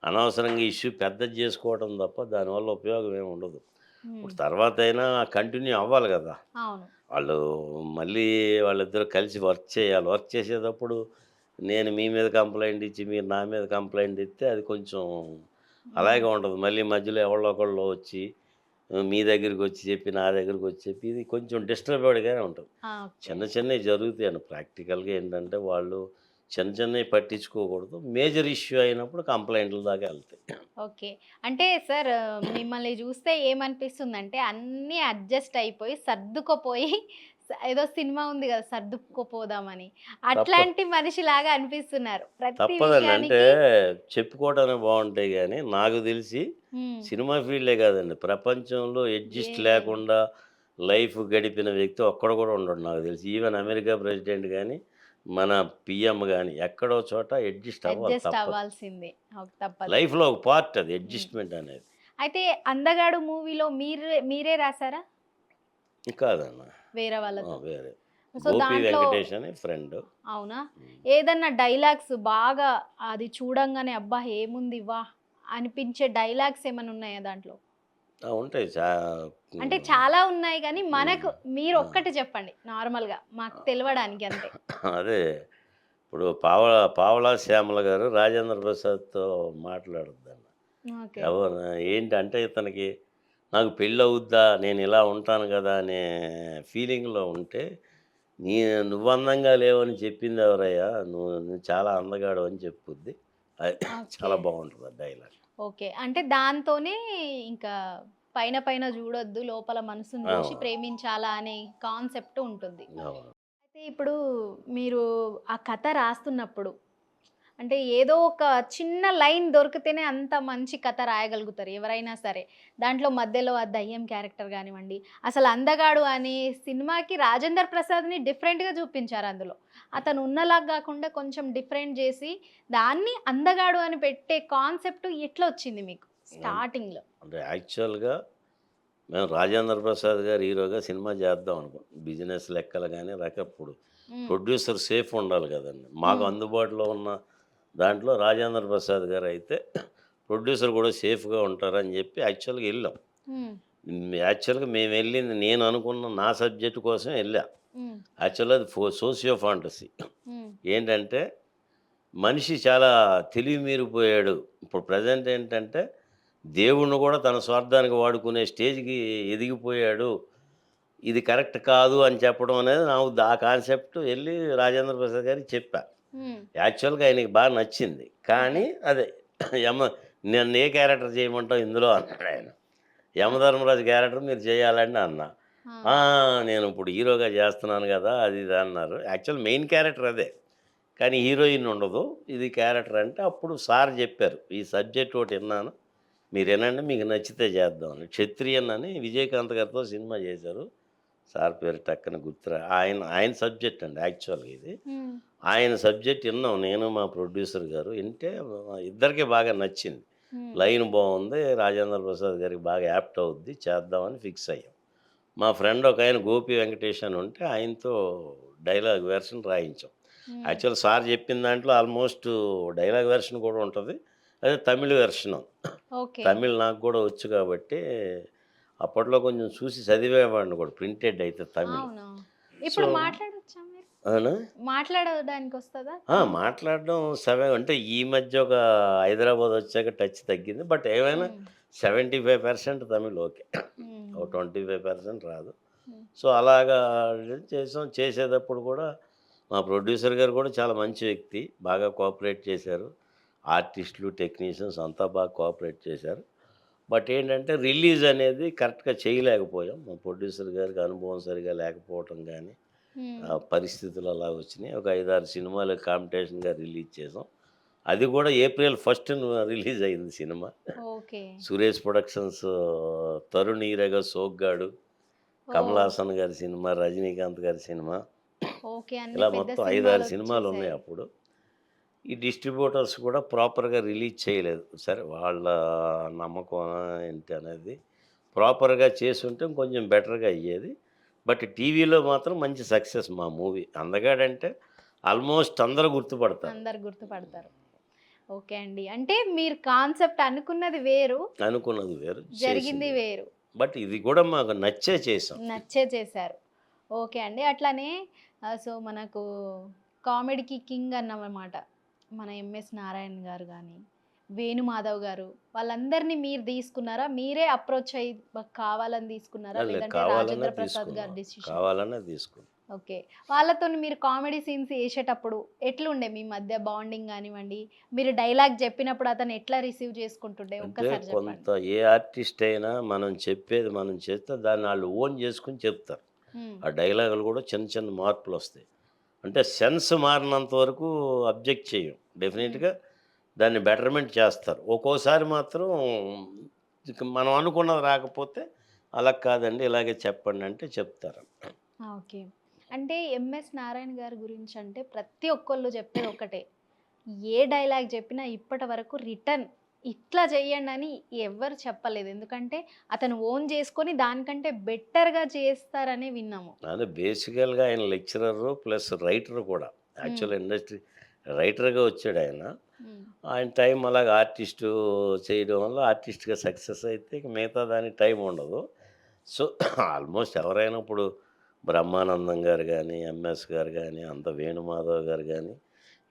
అనవసరంగా ఇష్యూ పెద్దది జేసుకోవడం తప్ప దానివల్ల ఉపయోగం ఏమి ఉండదు. ఇప్పుడు తర్వాత అయినా కంటిన్యూ అవ్వాలి కదా. అవును. వాళ్ళు మళ్ళీ వాళ్ళిద్దరూ కలిసి వర్క్ చేయాలి. వర్క్ చేసేటప్పుడు నేను మీ మీద కంప్లెయింట్ ఇచ్చి, మీరు నా మీద కంప్లెయింట్ ఇస్తే అది కొంచెం హ్మ్. అలాగే ఉంటది. మళ్ళీ మధ్యలో ఎవళ్ళో ఒకళ్ళు వచ్చి మీ దగ్గరికొచ్చి చెప్పి, నా దగ్గరికొచ్చి చెప్పి ఇది కొంచెం డిస్టర్బెడ్‌గానే ఉంటది. ఆ! ఓకే. చిన్న చిన్నవి జరుగుతాయండి. ప్రాక్టికల్‌గా ఏంటంటే వాళ్ళు చిన్న చిన్నవి పట్టించుకోకూడదు. మేజర్ ఇష్యూ అయినప్పుడు కంప్లెయింట్‌ల దాకా ఎళ్తాయి. ఓకే. అంటే సార్ మిమ్మల్ని జూస్తే ఏమనిపిస్తుందంటే అన్నీ అడ్జస్ట్ అయిపోయి, సర్దుకుపోయి ఏదో సినిమా ఉంది గదా! సర్దుకుపోదామని. తప్ప అట్లాంటి మనిషిలాగా అనిపిస్తున్నారు. ప్రతి తప్పదండి. అంటే విషయానికి చెప్పుకోవడానికి బావుంటాయి గానీ, నాకు తెలిసి హ్మ్. సినిమా ఫీల్డే కాదండి. ప్రపంచంలో ఏ అడ్జస్ట్ లేకుండా లైఫ్ గడిపిన వ్యక్తి ఒక్కడు కూడా ఉండడు నాకు తెలిసి. ఈవెన్ అమెరికా ప్రెసిడెంట్ గాని, మన పీఎం గాని ఎక్కడో చోట అడ్జస్ట్ అవ్వాలి అడ్జస్ట్ తప్పదు. అవ్వాల్సిందే. తప్పదు. లైఫ్‌లో ఒక పార్ట్ అది హ్మ్. అడ్జస్ట్‌మెంట్ అనేది. అయితే 'అందగాడు' మూవీలో మీరే రాసారా? కాదన్న. వేరే వాళ్ళతో. వేరే. సో, 'గోపి దాంట్లో వెంకటేష్' అని ఫ్రెండ్. అవునా? హ్మ్. ఏదన్నా డైలాగ్స్ బాగా అది చూడంగానే అబ్బా! ఏముంది అనిపించే డైలాగ్స్ ఏమన్నా ఉన్నాయా దాంట్లో? ఉంటాయి. అంటే హ్మ్. చాలా ఉన్నాయి గానీ, హ్మ్. మనకు ఆ! మీరొక్కటి చెప్పండి నార్మల్‌గా. మాకు తెలవడానికి అంతే. అదే. ఇప్పుడు పావలా శ్యామల గారు రాజేంద్ర ప్రసాద్‌తో మాట్లాడుద్దన్న. ఓకే. ఎవరు ఏంటంటే ఇతనికి నాకు పెళ్ళవుద్దా? నేనిలా ఉంటాను గదా! అనే ఫీలింగ్‌లో ఉంటే, నీ "నువ్వు అందంగా లేవని చెప్పింది ఎవరయ్యా? నువ్వు చాలా అందగాడివి" అని చెప్పుద్ది. అది ఓకే. చాలా బావుంటది ఆ డైలాగ్. ఓకే. అంటే దాంతోనే ఇంకా పైన పైన జూడొద్దు, లోపల మనసుని జూసి అవును. ప్రేమించాలా అనే కాన్సెప్ట్ ఉంటుంది. అవును. అయితే ఇప్పుడు మీరు ఆ కథ రాస్తున్నప్పుడు అంటే ఏదో ఒక చిన్న లైన్ దొరికితేనే అంత మంచి కథ రాయగలుగుతారు ఎవరైనా సరే. దాంట్లో మధ్యలో ఆ దయ్యం క్యారెక్టర్ గానివ్వండి, అసలు 'అందగాడు' అనే సినిమాకి రాజేందర్ ప్రసాద్‌ని డిఫరెంట్‌గా చూపించారు అందులో. అతను ఉన్నలాగా గాకుండా కొంచెం డిఫరెంట్ జేసి, దాన్ని 'అందగాడు' అని పెట్టే కాన్సెప్ట్ ఎట్లొచ్చింది మీకు అన్ స్టార్టింగ్‌లో? అంటే యాక్చువల్‌గా మేము 'రాజేంద్ర ప్రసాద్' గారు హీరోగా సినిమా చేద్దాం అనుకున్నాం. బిజినెస్ లెక్కలు గాని రకప్పుడు. హ్మ్. ప్రొడ్యూసర్ సేఫ్ ఉండాలి గదండీ! మాకు హ్మ్. అందుబాటులో ఉన్న దాంట్లో 'రాజేంద్ర ప్రసాద్' గారైతే ప్రొడ్యూసర్ కూడా సేఫ్‌గా ఉంటారని జెప్పి యాక్చువల్‌గా ఎళ్ళాం. హ్మ్. యాక్చువల్‌గా మేమెళ్ళింది నేను అనుకున్న నా సబ్జెక్ట్ కోసం ఎళ్ళా. హ్మ్. యాక్చువల్‌గా అది సోషియో ఫాంటసీ. హ్మ్. ఏంటంటే మనిషి చాలా తెలివి మీరిపోయాడు. ఇప్పుడు ప్రెజెంట్ ఏంటంటే దేవుడిని గూడా తన స్వార్థానికి వాడుకునే స్టేజ్‌కి ఎదిగిపోయాడు. ఇది కరెక్ట్ కాదు అని చెప్పడం అనేది నాకు ఆ కాన్సెప్ట్ ఎళ్లి రాజేంద్ర ప్రసాద్ గారికి చెప్పా. హ్మ్. యాక్చువల్‌గా ఆయనకి బాగా నచ్చింది. ఓకే. కానీ అదే యమ నన్ను ఏ క్యారెక్టర్ చేయమంటావు ఇందులో అన్నాడాయన. యమధర్మరాజు క్యారెక్టర్ మీరు చేయాలండి అన్నా. ఆ! "ఆ! నేను ఇప్పుడు హీరోగా చేస్తున్నాను గదా!" అది ఇది అన్నారు. యాక్చువల్ మెయిన్ క్యారెక్టర్ అదే. కానీ హీరోయిన్ ఉండదు. ఇది క్యారెక్టర్ అంటే అప్పుడు సార్ జెప్పారు. "ఈ సబ్జెక్ట్ ఒకటి ఇన్నాను. మీరు ఇనండి మీకు నచ్చితే చేద్దాం" అని. 'క్షత్రియన్' అని విజయకాంత్ గారితో సినిమా చేశారు. సార్ పేరు టక్కన గుర్తురా ఆయన ఆయన సబ్జెక్ట్ అండి యాక్చువల్‌గా ఇది. హ్మ్. ఆయన సబ్జెక్ట్ ఇన్నాం నేను మా ప్రొడ్యూసర్ గారు. ఇంటే ఇద్దరికీ బాగా నచ్చింది. హ్మ్. లైన్ బావుంది. రాజేంద్ర ప్రసాద్ గారికి బాగా యాప్ట్ అవుద్ది. చేద్దామని ఫిక్స్ అయ్యాం. మా ఫ్రెండ్ ఒకాయన 'గోపి వెంకటేష్' అని ఉంటే ఆయనతో డైలాగ్ వెర్షన్ రాయించాం. హ్మ్. యాక్చువల్ సార్ చెప్పిన దాంట్లో ఆల్మోస్ట్ డైలాగ్ వెర్షన్ కూడా ఉంటది. అదే తమిళ్ వెర్షను. ఓకే. తమిళ్ నాకు కూడా వచ్చు కాబట్టి అప్పట్లో కొంచెం చూసి చదివేవాడిని కూడా ప్రింటెడ్ అయితే తమిళ్. అవునా? సో ఇప్పుడు మాట్లాడొచ్చా మీరు? అవునా? మాట్లాడడానికొస్తదా తమిళ్? మాట్లాడడం అంటే ఈ మధ్య ఒక హైదరాబాద్ వచ్చాక టచ్ తగ్గింది. బట్ ఏమైనా హ్మ్. 75% తమిళ్ ఓకే. హ్మ్. ఓ 25% రాదు. హ్మ్. సో, అలాగా చేసాం. చేసేటప్పుడు కూడా మా ప్రొడ్యూసర్ గారు కూడా చాలా మంచి వ్యక్తి. బాగా కోఆపరేట్ చేశారు. ఆర్టిస్టులు, టెక్నీషియన్స్ అంతా బాగా కోఆపరేట్ చేశారు. బట్ ఏంటంటే రిలీజ్ అనేది కరెక్ట్‌గా చేయలేకపోయాం. మా ప్రొడ్యూసర్ గారికి అనుభవం సరిగ్గా లేకపోవటం గానీ, హ్మ్. పరిస్థితులు అలా వచ్చినాయి. ఒక 5, 6 సినిమాలు కాంపిటీషన్‌గా రిలీజ్ చేసాం. అది కూడా ఏప్రిల్ 1న రిలీజ్ అయింది సినిమా. ఓకే. సురేష్ ప్రొడక్షన్స్ 'తరుణ్ ఈరగ సోగ్గాడు', కమల్ ఓహ్! హాసన్ గారి సినిమా, రజనీకాంత్ గారి సినిమా. ఓకే. అన్ని ఇలా పెద్ద మొత్తం 5, 6 సినిమాలున్నాయి సినిమాలొచ్చేసాయి. అప్పుడు. ఈ డిస్ట్రిబ్యూటర్స్ కూడా ప్రాపర్‌గా రిలీజ్ చేయలేదు. సరే వాళ్ళ నమ్మకం ఏంటి అనేది. ప్రాపర్‌గా చేసుంటే కొంచెం బెటర్‌గా అయ్యేది. బట్ టీవీలో మాత్రం మంచి సక్సెస్ మా మూవీ. 'అందగాడంటే' ఆల్మోస్ట్ అందరూ గుర్తుపడతారు. అందరూ గుర్తుపడతారు. ఓకే అండి. అంటే మీరు కాన్సెప్ట్ అనుకున్నది వేరు, అనుకున్నది వేరు, జరిగింది చేసింది వేరు. వేరు. బట్ ఇది కూడా మాకు నచ్చే చేసాం. నచ్చే చేశారు. ఓకే అండి. అట్లానే సో, మనకు కామెడీకి కింగ్ అన్నమాట. మన ఎంఎస్ నారాయణ గారు గాని, వేణుమాధవ్ గారు వాళ్ళందరిని మీరు తీసుకున్నారా? మీరే అప్రోచ్ అయ్యి కావాలని తీసుకున్నారా? లేదు లేదంటే కావాలనే రాజేంద్ర ప్రసాద్ గారి తీసుకున్నాం. డెసిషన్? కావాలనే తీసుకున్నాం. ఓకే. వాళ్ళతోని మీరు కామెడీ సీన్స్ ఏసేటప్పుడు ఎట్లుండే మీ మధ్య బాండింగ్ గానివ్వండి, మీరు డైలాగ్ చెప్పినప్పుడు అతను ఎట్లా రిసీవ్ చేసుకుంటుండే అంటే ఒక్కసారి చెప్పండి? కొంత ఏ ఆర్టిస్ట్ అయినా మనం చెప్పేది మనం చేస్తే దాన్ని వాళ్ళు ఓన్ చేసుకొని చెప్తారు. హ్మ్. ఆ డైలాగులు కూడా చిన్న చిన్న మార్పులొస్తాయి. అంటే సెన్స్ మారినంత వరకు అబ్జెక్ట్ చేయం. హ్మ్. డెఫినిట్‌గా దాన్ని బెటర్‌మెంట్ చేస్తారు. ఒక్కోసారి మాత్రం ఇక మనం అనుకున్నది రాకపోతే, అలా కాదండి ఇలాగే చెప్పండి అంటే చెప్తారు. ఓకే. అంటే ఎంఎస్ నారాయణ గారి గురించంటే ప్రతి ఒక్కళ్ళు చెప్పేది ఒకటే. ఏ డైలాగ్ చెప్పినా ఇప్పటి వరకు రిటర్న్ ఇట్లా చేయండని ఎవ్వరు చెప్పలేదు. ఎందుకంటే అతను ఓన్ చేసుకొని దానికంటే బెటర్‌గా చేస్తారని విన్నాము. అదే బేసికల్‌గా ఆయన లెక్చరరు ప్లస్ రైటర్ కూడా. హ్మ్. యాక్చువల్ ఇండస్ట్రీ రైటర్‌గా వచ్చాడాయన. హ్మ్. ఆయన టైం అలాగా ఆర్టిస్టు చేయడం వల్ల ఆర్టిస్ట్‌గా సక్సెస్ అయితే ఇక మిగతా దానికి టైం ఉండదు. సో, ఆల్మోస్ట్ ఎవరైనా ఇప్పుడు బ్రహ్మానందం గారు గానీ, ఎంఎస్ గారు గానీ, అంత వేణుమాధవ్ గారు గానీ,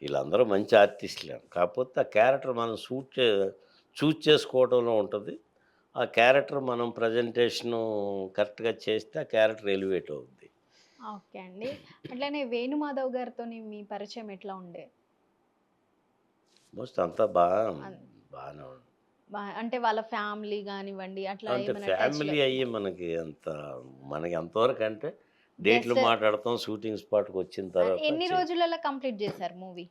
వీళ్ళందరూ మంచి ఆర్టిస్టులే. కాకపోతే ఆ క్యారెక్టర్ మనం చూజ్ చేసుకోవడంలో ఉంటది. ఆ క్యారెక్టర్ మనం ప్రజెంటేషను కరెక్ట్‌గా చేస్తే ఆ క్యారెక్టర్ ఎలివేట్ అవుద్ది. ఓకే అండి. అట్లనే వేణుమాధవ్ గారితోని మీ పరిచయం ఎట్లా ఉండే? ఆల్మోస్ట్ అంతా అన్ బానే ఉంది. అంటే వాళ్ళ ఫ్యామిలీ గానివ్వండి, అట్లా అంటే ఏమైనా టచ్‌లో ఫ్యామిలీ అయ్యి మనకి ఎంతవరకంటే డేట్లు జస్ట్ మాట్లాడతాం. షూటింగ్ స్పాట్‌కొచ్చిన తర్వాత ఎన్ని రోజులలో కంప్లీట్ చేశారు మూవీ?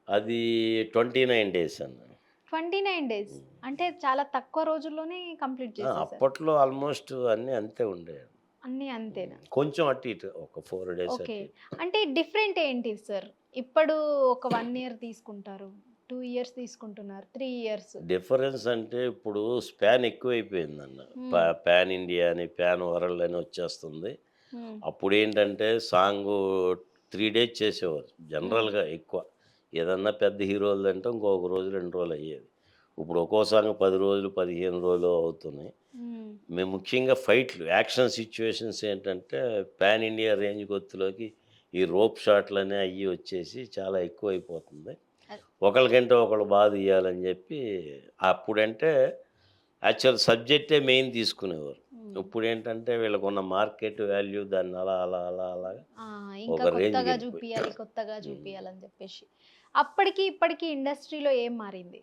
అది 29 డేస్ అన్న. 29 డేస్. హ్మ్. అంటే చాలా తక్కువ రోజుల్లోనే కంప్లీట్ చేసేసారు. అప్పట్లో ఆల్మోస్ట్ అన్నీ అంతే ఉండేవి. అన్నీ అంతేనా? కొంచెం అటు ఇటు ఒక 4 డేస్ ఓకే. అటు ఇటు. అంటే డిఫరెంట్ ఏంటి సార్? ఇప్పుడు ఒక 1 ఇయర్ తీసుకుంటారు. 2 ఇయర్స్ తీసుకుంటున్నారు. 3 ఇయర్స్. డిఫరెన్స్ అంటే ఇప్పుడు స్పాన్ ఎక్కువైపోయిందన్న. హ్మ్. పాన్ ఇండియా అని, పాన్ వరల్డ్ అని వచ్చేస్తుంది. హ్మ్. అప్పుడేంటంటే సాంగు 3 డేస్ చేసేవారు హ్మ్. జనరల్‌గా ఎక్కువ. ఏదన్నా పెద్ద హీరోలదంటే ఇంకొక రోజు, 2 రోజులు అయ్యేది. ఇప్పుడు ఒక్కో సాంగ్ 10 రోజులు, 15 రోజులు అవుతున్నాయి. హ్మ్. మేము ముఖ్యంగా ఫైట్‌లు, యాక్షన్ సిట్యుయేషన్స్ ఏంటంటే పాన్ ఇండియా రేంజ్ గొత్తులోకి ఈ రోప్ షాట్‌లని అయ్యి వచ్చేసి చాలా ఎక్కువైపోతుంది. అద్ ఒకళ్ళకంటే ఒకళ్ళు తీయాలని జెప్పి అప్పుడంటే యాక్చువల్ సబ్జెక్టే మెయిన్ తీసుకునేవారు. హ్మ్. ఇప్పుడేంటంటే వీళ్ళకున్న మార్కెట్ వాల్యూ దాన్ని అలా, అలా, అలా, అలాగా ఆ! ఒక ఇంకా కొత్తగా రేంజ్‌కెళ్ళిపోయి జూపియాలి, కొత్తగా హ్మ్. జూపియాలని జెప్పేసి. అప్పటికి, ఇప్పటికి ఇండస్ట్రీలో ఏం మారింది?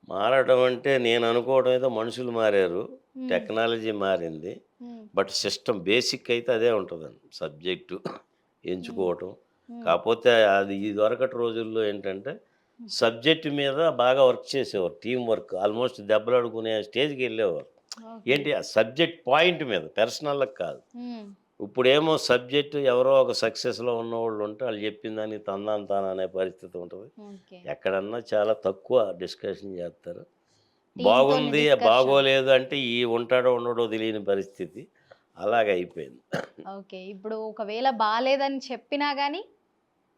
మారడం అంటే నేననుకోవడం ఏదో మనుషులు మారారు. హ్మ్. టెక్నాలజీ మారింది. హ్మ్. బట్ సిస్టమ్ బేసిక్ అయితే అదే ఉంటదండి. సబ్జెక్టు హ్మ్. ఎంచుకోవటం. హ్మ్. కాపోతే అది ఇదివరకటి రోజుల్లో ఏంటంటే, హ్మ్. సబ్జెక్ట్ మీద బాగా వర్క్ చేసేవారు. Team work. ఆల్మోస్ట్ దెబ్బలాడుకునే స్టేజ్‌కెళ్ళేవారు. ఓకే. ఏంటి ఆ సబ్జెక్ట్ పాయింట్ మీద పర్సనల్‌కి కాదు. హ్మ్. ఇప్పుడేమో సబ్జెక్ట్ ఎవరో ఒక సక్సెస్‌లో ఉన్నోళ్ళుంటే ఆళ్ళు చెప్పిన దానికి తందాన తాన అనే పరిస్థితి ఉంటది. ఓకే. ఎక్కడన్నా చాలా తక్కువ డిస్కషన్ జేత్తారు. టీమ్‌తోని బాగుంది, డిస్కషన్. బాగోలేదు అంటే ఉంటాడో ఉండడో తెలియని పరిస్థితి. అలాగయిపోయింది. ఓకే. ఇప్పుడు ఒకవేళ బాలేదని చెప్పినా గాని,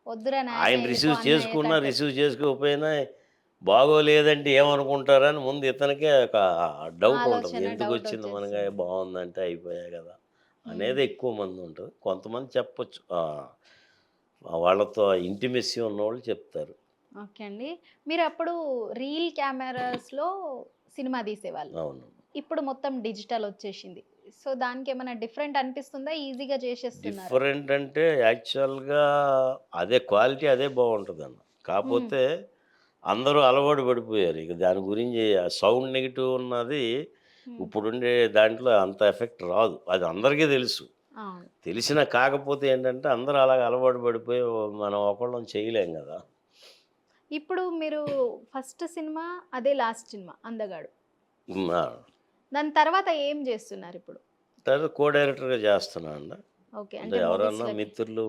"వద్దురా నాయన ఆయన ఎళ్ళిపో" రిసీవ్ చేసుకున్నా, అనేటట్టు రిసీవ్ చేసుకోకపోయినా బాగోలేదంటే ఏమనుకుంటారని ముందు ఇతనికే ఒక డౌట్ ఉంటది. ఆలోచన, ఎందుకొచ్చింది మనకి డౌటొచ్చేస్తుంది. బావుందంటే అయిపోయా గదా! హ్మ్. అనేది ఎక్కువ మంది ఉంటది. కొంతమంది చెప్పొచ్చు. వాళ్ళతో ఇంటిమెసీ ఉన్నోళ్ళు చెప్తారు. ఓకే అండి. మీరప్పుడు రీల్ కెమెరాస్‌లో సినిమా తీసేవాళ్ళు. అవును. ఇప్పుడు మొత్తం డిజిటల్ ఒచ్చేషింది. సో, దానికేమన్నా డిఫరెంట్ అనిపిస్తుందా? ఈజీగా చేసేస్తున్నారా? డిఫరెంట్ అంటే యాక్చువల్‌గా అదే క్వాలిటీ అదే బావుంటదన్న. హ్మ్. కాపోతే అందరూ అలవాటు పడిపోయారు. ఇక దాని గురించి ఆ సౌండ్ నెగెటివ్ ఉన్నది హ్మ్. ఇప్పుడుండే దాంట్లో అంత ఎఫెక్ట్ రాదు. అది అందరికీ తెలుసు. అవును. తెలిసినా కాకపోతే ఏంటంటే అందరూ అలాగ అలవాటు పడిపోయి మనం ఒకళ్ళం చేయలేం గదా! ఇప్పుడు మీరు ఫస్ట్ సినిమా అదే లాస్ట్ సినిమా 'అందగాడు.' హ్మ్. ఆ! దాని తర్వాత ఏం జేస్తున్నారిప్పుడు? తర్వాత కో డైరెక్టర్‌గా చేస్తున్నానండి. ఓకే. అంటే అంటే ఎవరన్నా మూవీస్‌లకి. మిత్రులు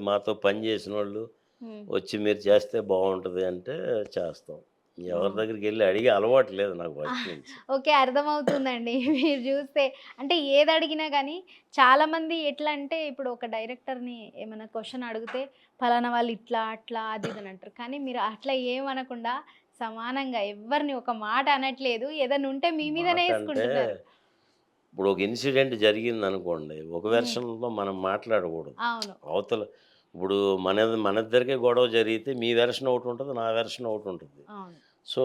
మాతో పని చేసినోళ్ళు హ్మ్. వచ్చి మీరు చేస్తే బావుంటది అంటే చేస్తాం. ఆ! ఎవరి దగ్గరికెళ్లి అడిగే అలవాటు లేదు నాకు ఫస్ట్ ఆహ్, నుంచి. ఓకే. అర్థమవుతుందండి. మీరు జూస్తే అంటే ఏదడిగినా గానీ చాలామంది ఎట్లా అంటే ఇప్పుడు ఒక డైరెక్టర్‌ని ఏమన్నా క్వెషన్ అడిగితే పలానా వాళ్ళు ఇట్లా, అట్లా అది ఇది అని అంటారు. కానీ మీరు అట్లా ఏమనకుండా సమానంగా ఎవరిని ఒక మాట అనట్లేదు. ఏదైనా ఉంటే మీ మీదనే మాట అంటే వేసుకుంటున్నారు. ఇప్పుడు ఒక ఇన్సిడెంట్ జరిగింది అనుకోండి, ఒక హ్మ్. వెర్షన్‌లో మనం మాట్లాడకూడదు. అవును. అవతల ఇప్పుడు మన ఇద్దరికే గొడవ జరిగితే మీ వెర్షన్ ఒకటి ఉంటది. నా వెర్షన్ ఒకటి ఉంటది. అవును. సో,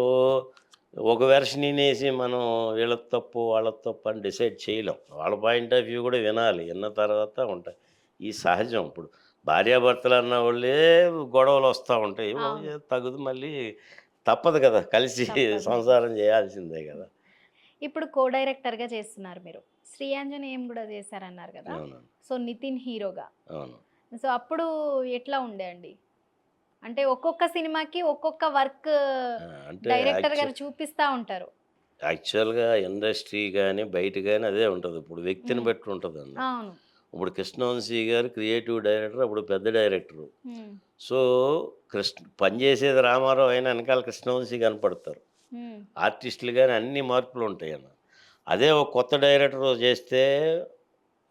ఒక వెర్షన్ ఇనేసి మనం వీళ్ళది తప్పు, వాళ్ళది తప్పు అని డిసైడ్ చేయలేం. వాళ్ళ పాయింట్ ఆఫ్ వ్యూ కూడా వినాలి. విన్న తర్వాత ఉంటాయి. ఈ సహజం. ఇప్పుడు భార్యాభర్తలు అన్నవాళ్ళే గొడవలు వస్తా ఉంటాయి. అవును. తగుదు మళ్ళీ తప్పదు కదా! కలిసి తప్పదు మరి. సంసారం చేయాల్సిందే కదా! ఇప్పుడు కో డైరెక్టర్‌గా చేస్తున్నారు మీరు. 'శ్రీ ఆంజనేయం' గూడా చేశారన్నారు గదా! అవునండి. సో, నితిన్ హీరోగా. అవును. సో, అప్పుడు ఎట్లా ఉండే అండి? అంటే ఒక్కొక్క సినిమాకి ఒక్కొక్క వర్క్ అంటే డైరెక్టర్ గారు చూపిస్తా ఉంటారు. యాక్చువల్‌గా ఇండస్ట్రీ గాని, బయట గాని అదే ఉంటది. ఇప్పుడు వ్యక్తిని హ్మ్. బట్టి ఉంటదండి. అవును. ఇప్పుడు 'కృష్ణవంశీ' గారు క్రియేటివ్ డైరెక్టర్. అప్పుడు పెద్ద డైరెక్టరు. హ్మ్. సో, పనిచేసేది రామారావు అయినా ఎనకాల 'కృష్ణవంశీ' కనపడతారు. హ్మ్. ఆర్టిస్టులు గాని అన్ని మార్పులుంటాయన్న. అదే ఒక కొత్త డైరెక్టర్ చేస్తే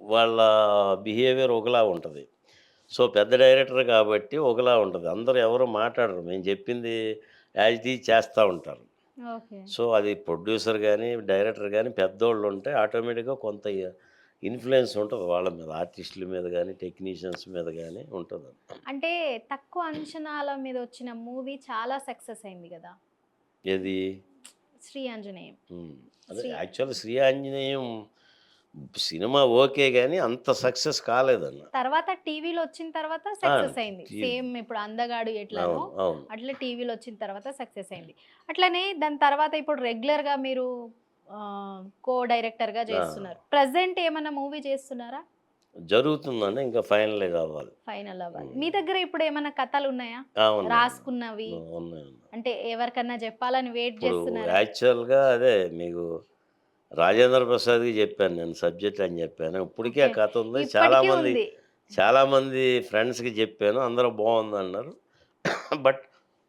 వాళ్ళ బిహేవియర్ ఒకలా ఉంటది. సో, పెద్ద డైరెక్టర్ కాబట్టి ఒకలా ఉంటది. అందరూ ఎవరు మాట్లాడరు. మేము చెప్పింది యాజ్ ఇట్ ఈజ్ చేస్తా ఉంటారు. ఓకే. సో, అది ప్రొడ్యూసర్ గాని, డైరెక్టర్ గాని పెద్దోళ్ళుంటే ఆటోమేటిక్‌గా కొంత ఇన్‌ఫ్లూయెన్స్ ఉంటది వాళ్ళ మీద. ఆర్టిస్టుల మీద గాని, టెక్నీషియన్స్ మీద గాని ఉంటది. అంటే తక్కువ అంచనాల మీద వచ్చిన మూవీ చాలా సక్సెస్ అయింది గదా! ఏది? 'శ్రీ ఆంజనేయం'. హ్మ్. అదే శ్రీ యాక్చువల్‌గా 'శ్రీ ఆంజనేయం' సినిమా ఓకే గాని అంత సక్సెస్ కాలేదన్న. తర్వాత టీవీలో వచ్చిన తర్వాత ఆ! సక్సెస్ అయింది. టీ సేమ్ ఇప్పుడు 'అందగాడు' ఎట్లనో అవును. అవును. అట్లా టీవీలో వచ్చిన తర్వాత సక్సెస్ అయింది. అట్లనే దాని తర్వాత ఇప్పుడు రెగ్యులర్‌గా మీరు కో డైరెక్టర్‌గా ఆ! చేస్తున్నారు. ప్రెజెంట్ ఏమన్నా మూవీ చేస్తున్నారా? జరుగుతుందండి. ఇంకా ఫైనలైజ్ అవ్వాలి. ఫైనల్ అవ్వాలి. హ్మ్. మీ దగ్గర ఇప్పుడు ఏమన్నా కథలున్నాయా? ఉన్నాయండి. రాసుకున్నవి? ఉన్నాయి. ఉన్నాయి. అంటే ఎవరికన్నా చెప్పాలని వెయిట్ ఇప్పుడు చేస్తున్నారా? యాక్చువల్‌గా అదే మీకు 'రాజేంద్ర ప్రసాద్‌కి' చెప్పాను నేను సబ్జెక్ట్ అని చెప్పాను. ఇప్పటికి ఆ ఓకే. కథ ఉంది. ఇప్పటికి ఉంది. చాలామంది ఫ్రెండ్స్‌కి చెప్పాను. అందరూ బావుందన్నారు. బట్